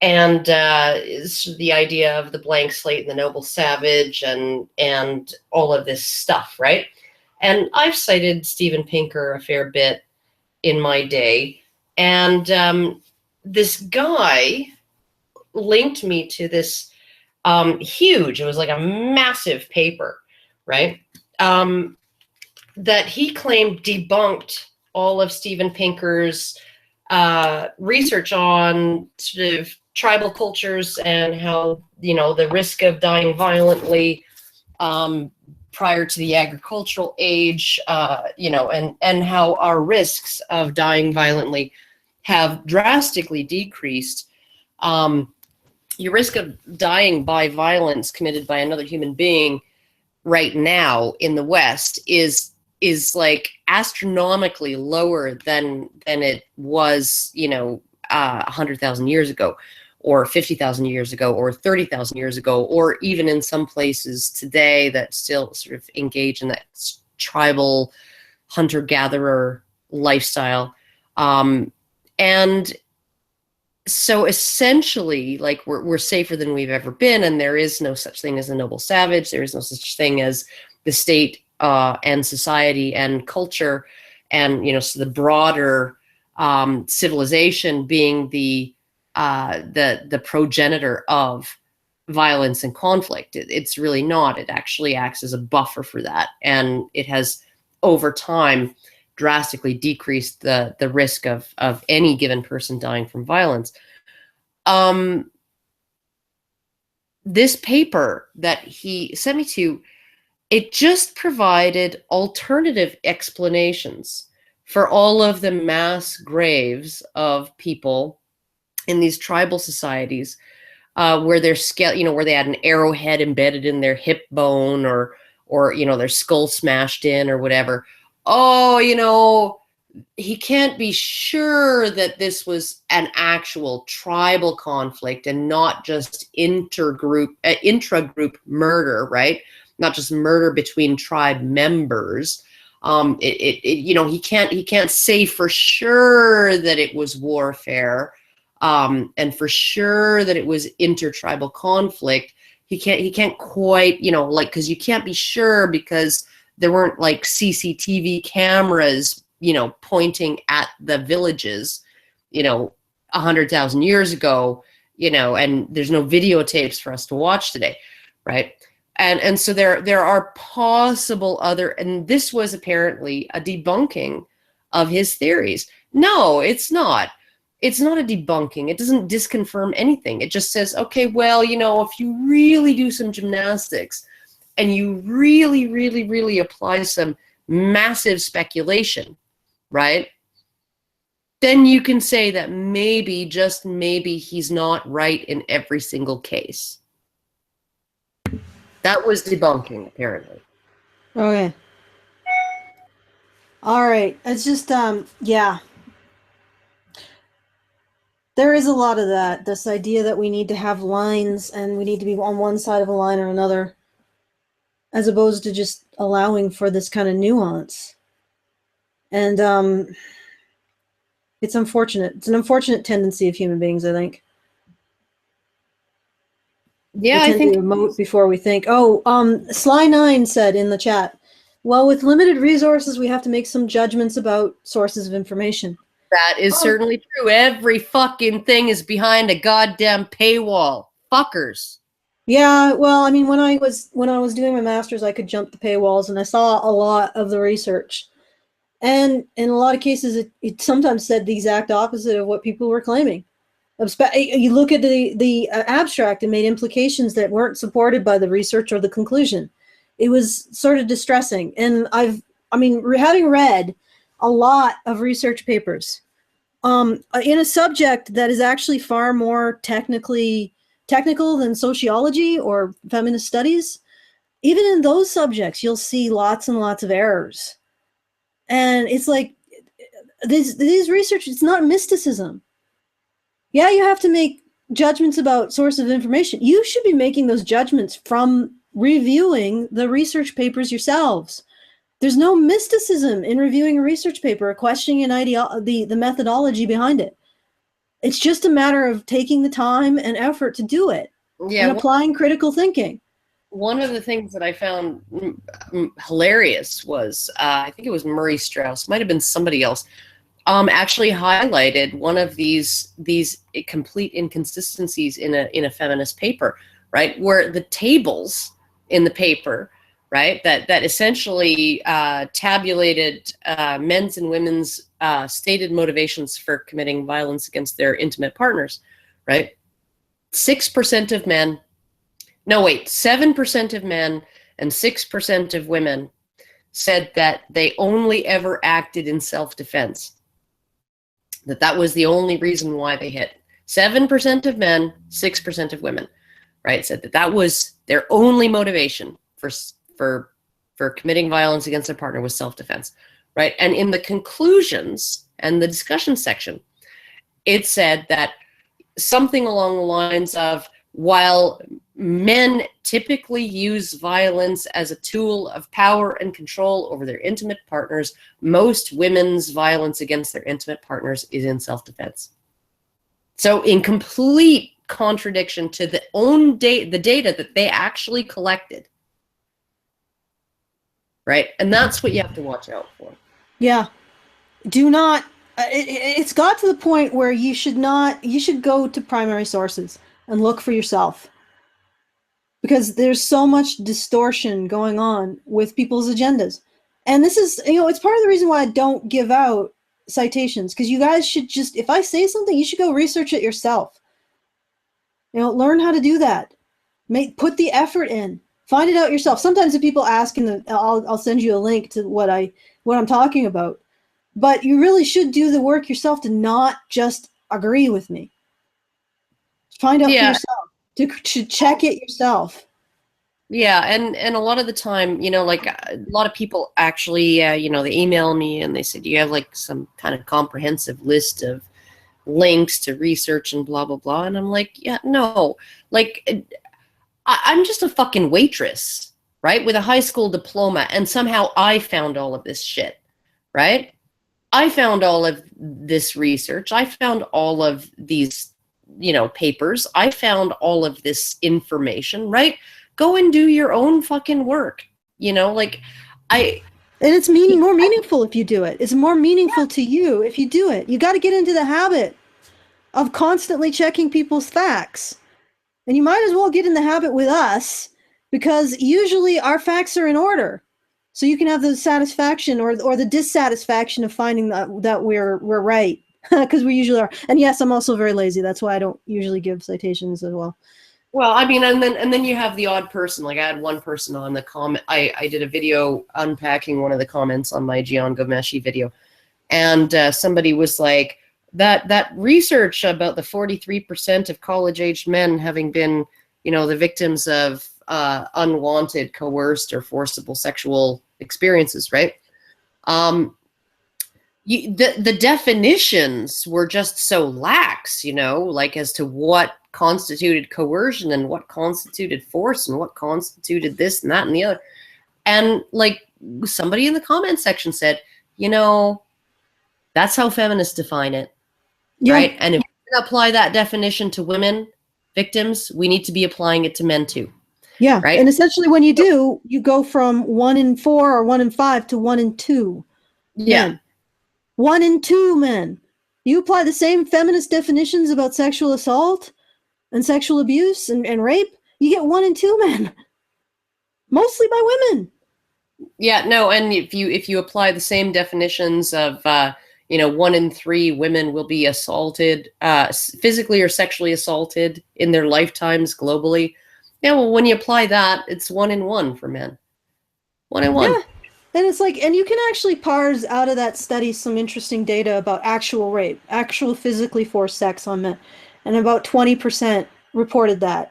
and the idea of the blank slate and the noble savage and all of this stuff, right? And I've cited Steven Pinker a fair bit in my day. And this guy linked me to this huge, it was like a massive paper, right? That he claimed debunked all of Steven Pinker's research on sort of tribal cultures and how, the risk of dying violently prior to the agricultural age, and how our risks of dying violently have drastically decreased. Your risk of dying by violence committed by another human being right now in the West is like astronomically lower than it was, 100,000 years ago, or 50,000 years ago, or 30,000 years ago, or even in some places today that still sort of engage in that tribal hunter-gatherer lifestyle. And so essentially, like, we're safer than we've ever been, and there is no such thing as a noble savage. There is no such thing as the state and society and culture, and so the broader civilization being the progenitor of violence and conflict. It's really not. It actually acts as a buffer for that, and it has over time drastically decreased the risk of any given person dying from violence. This paper that he sent me to, it just provided alternative explanations for all of the mass graves of people in these tribal societies, where their where they had an arrowhead embedded in their hip bone, or their skull smashed in, or whatever. Oh, he can't be sure that this was an actual tribal conflict and not just intragroup murder, right? Not just murder between tribe members. He can't say for sure that it was warfare, and for sure that it was intertribal conflict. He can't quite, because you can't be sure because there weren't like CCTV cameras, pointing at the villages, 100,000 years ago, and there's no videotapes for us to watch today, right? And so there are possible other, and this was apparently a debunking of his theories. No, it's not. It's not a debunking. It doesn't disconfirm anything. It just says, okay, well, if you really do some gymnastics and you really, really, really apply some massive speculation, right? Then you can say that maybe, just maybe, he's not right in every single case. That was debunking, apparently. Okay. All right. It's just, yeah. There is a lot of that. This idea that we need to have lines and we need to be on one side of a line or another, as opposed to just allowing for this kind of nuance. And it's unfortunate. It's an unfortunate tendency of human beings, I think. Yeah, I think to emote before we think. Oh, Sly9 said in the chat, well, with limited resources, we have to make some judgments about sources of information. That is certainly true. Every fucking thing is behind a goddamn paywall. Fuckers. Yeah, well, I mean, when I was doing my master's, I could jump the paywalls, and I saw a lot of the research. And in a lot of cases, it sometimes said the exact opposite of what people were claiming. You look at the abstract and made implications that weren't supported by the research or the conclusion. It was sort of distressing. And having read a lot of research papers in a subject that is actually far more technical than sociology or feminist studies, even in those subjects, you'll see lots and lots of errors. And it's like, these research, it's not mysticism. Yeah, you have to make judgments about source of information. You should be making those judgments from reviewing the research papers yourselves. There's no mysticism in reviewing a research paper or questioning the methodology behind it. It's just a matter of taking the time and effort to do it, and applying critical thinking. One of the things that I found hilarious was, I think it was Murray Strauss, might have been somebody else, actually highlighted one of these complete inconsistencies in a feminist paper, right? Where the tables in the paper, right, that essentially tabulated men's and women's stated motivations for committing violence against their intimate partners, right? 6% of men, no wait, 7% of men and 6% of women said that they only ever acted in self-defense. That was the only reason why they hit. 7% of men, 6% of women, right? Said that was their only motivation for committing violence against their partner was self-defense, right? And in the conclusions and the discussion section, it said that something along the lines of, while men typically use violence as a tool of power and control over their intimate partners, most women's violence against their intimate partners is in self-defense. So in complete contradiction to the data that they actually collected, right? And that's what you have to watch out for. Yeah. Do not, it's got to the point where you should go to primary sources and look for yourself. Because there's so much distortion going on with people's agendas. And this is, it's part of the reason why I don't give out citations, because you guys should just, if I say something, you should go research it yourself. Learn how to do that. Put the effort in. Find it out yourself. Sometimes if people ask, I'll send you a link to what I'm talking about. But you really should do the work yourself to not just agree with me. Find out for yourself. To check it yourself. Yeah, and a lot of the time, like a lot of people actually, they email me and they say, do you have like some kind of comprehensive list of links to research and blah, blah, blah? And I'm like, yeah, no. Like, I'm just a fucking waitress, right? With a high school diploma. And somehow I found all of this shit, right? I found all of this research. I found all of these papers. I found all of this information, right? Go and do your own fucking work. And it's more meaningful if you do it. It's more meaningful to you if you do it. You got to get into the habit of constantly checking people's facts. And you might as well get in the habit with us, because usually our facts are in order. So you can have the satisfaction or the dissatisfaction of finding that we're right. Because we usually are. And yes, I'm also very lazy. That's why I don't usually give citations as well. Well, I mean, and then you have the odd person. Like I had one person on the comment. I did a video unpacking one of the comments on my Gian Gomeshi video. And somebody was like, that research about the 43% of college-aged men having been, the victims of unwanted, coerced, or forcible sexual experiences, right? The definitions were just so lax, like as to what constituted coercion and what constituted force and what constituted this and that and the other. And like somebody in the comment section said, that's how feminists define it, right? And if we apply that definition to women victims, we need to be applying it to men too. Yeah, right. And essentially when you do, you go from 1 in 4 or 1 in 5 to 1 in 2. Yeah. Men. 1 in 2 men. You apply the same feminist definitions about sexual assault and sexual abuse and rape, you get 1 in 2 men. Mostly by women. Yeah, no, and if you apply the same definitions of 1 in 3 women will be assaulted, physically or sexually assaulted in their lifetimes globally. Yeah, well, when you apply that, it's 1 in 1 for men. 1 in 1. Yeah. And it's like, and you can actually parse out of that study some interesting data about actual rape, actual physically forced sex on men. And about 20% reported that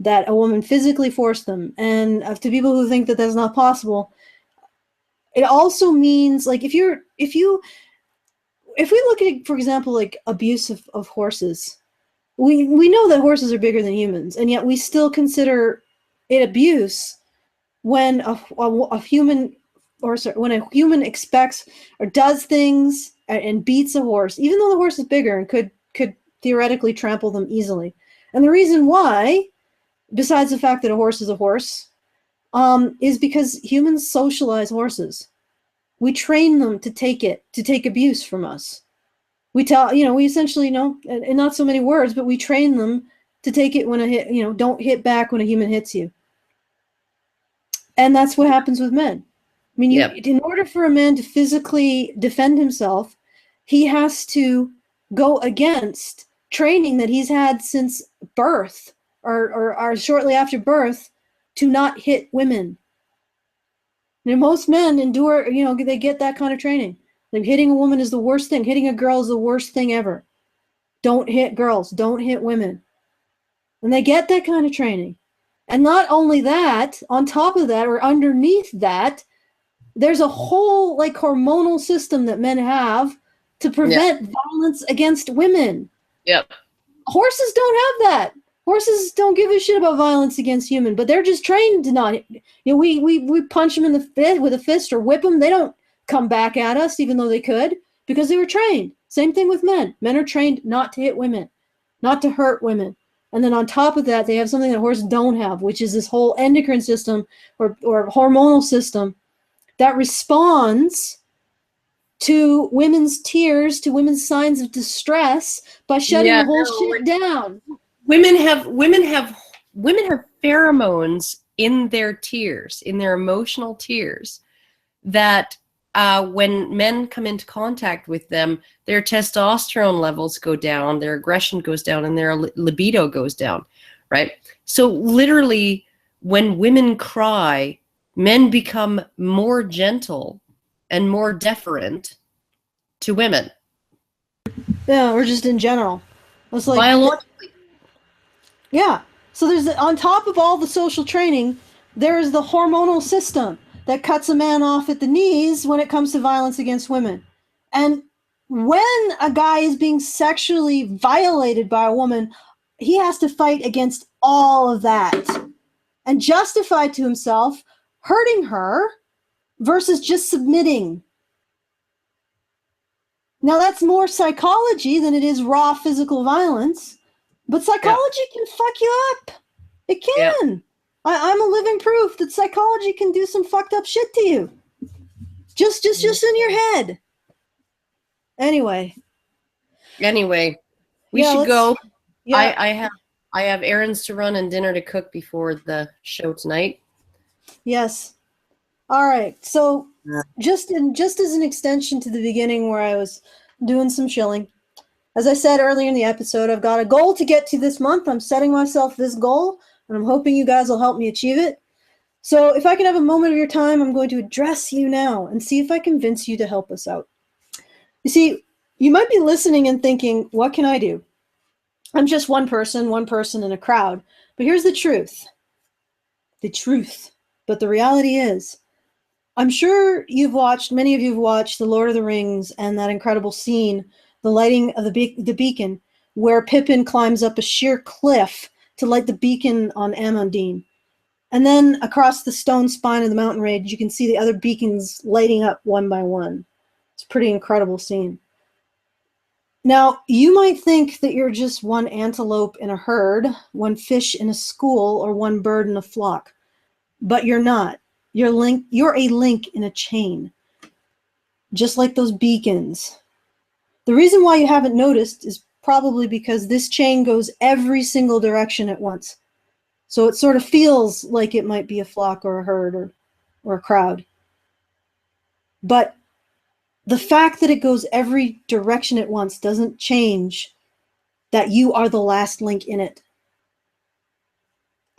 a woman physically forced them. And to people who think that that's not possible, it also means like if we look at, for example, like abuse of horses, we know that horses are bigger than humans, and yet we still consider it abuse when a human expects or does things and beats a horse, even though the horse is bigger and could theoretically trample them easily. And the reason why, besides the fact that a horse is a horse, is because humans socialize horses. We train them to take abuse from us. We tell, we essentially, in not so many words, but we train them to take it when don't hit back when a human hits you. And that's what happens with men. I mean, in order for a man to physically defend himself, he has to go against training that he's had since birth or shortly after birth to not hit women. And most men endure, they get that kind of training. Like hitting a woman is the worst thing. Hitting a girl is the worst thing ever. Don't hit girls. Don't hit women. And they get that kind of training. And not only that, on top of that or underneath that, there's a whole hormonal system that men have to prevent violence against women. Yep. Horses don't have that. Horses don't give a shit about violence against human, but they're just trained to not. We punch them in the fist with a fist or whip them. They don't come back at us, even though they could, because they were trained. Same thing with men. Men are trained not to hit women, not to hurt women. And then on top of that, they have something that horses don't have, which is this whole endocrine system or hormonal system that responds to women's tears, to women's signs of distress by shutting the whole shit down. Women have pheromones in their tears, in their emotional tears, that when men come into contact with them, their testosterone levels go down, their aggression goes down, and their libido goes down, right? So literally, when women cry, men become more gentle and more deferent to women. Yeah, or just in general. It's like biologically. Yeah. So there's, on top of all the social training, there's the hormonal system that cuts a man off at the knees when it comes to violence against women. And when a guy is being sexually violated by a woman, he has to fight against all of that and justify to himself hurting her versus just submitting. Now, that's more psychology than it is raw physical violence, but psychology can fuck you up. It can. Yeah. I'm a living proof that psychology can do some fucked up shit to you. Just in your head. Anyway, we should go. Yeah. I have errands to run and dinner to cook before the show tonight. Yes. All right. So just as an extension to the beginning where I was doing some shilling, as I said earlier in the episode, I've got a goal to get to this month. I'm setting myself this goal, and I'm hoping you guys will help me achieve it. So if I can have a moment of your time, I'm going to address you now and see if I convince you to help us out. You see, you might be listening and thinking, what can I do? I'm just one person in a crowd. But here's the truth. The truth. But the reality is, I'm sure many of you have watched The Lord of the Rings and that incredible scene, the lighting of the beacon, where Pippin climbs up a sheer cliff to light the beacon on Amandine. And then across the stone spine of the mountain range, you can see the other beacons lighting up one by one. It's a pretty incredible scene. Now, you might think that you're just one antelope in a herd, one fish in a school, or one bird in a flock. But you're not. You're a link in a chain, just like those beacons. The reason why you haven't noticed is probably because this chain goes every single direction at once. So it sort of feels like it might be a flock or a herd or a crowd. But the fact that it goes every direction at once doesn't change that you are the last link in it.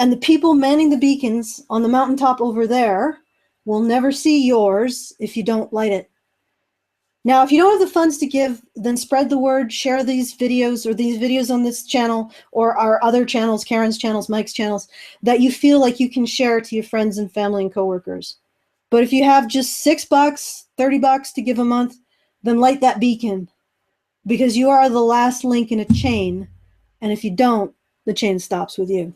And the people manning the beacons on the mountaintop over there will never see yours if you don't light it. Now, if you don't have the funds to give, then spread the word, share these videos on this channel or our other channels, Karen's channels, Mike's channels, that you feel like you can share to your friends and family and coworkers. But if you have just $6, $30 to give a month, then light that beacon, because you are the last link in a chain. And if you don't, the chain stops with you.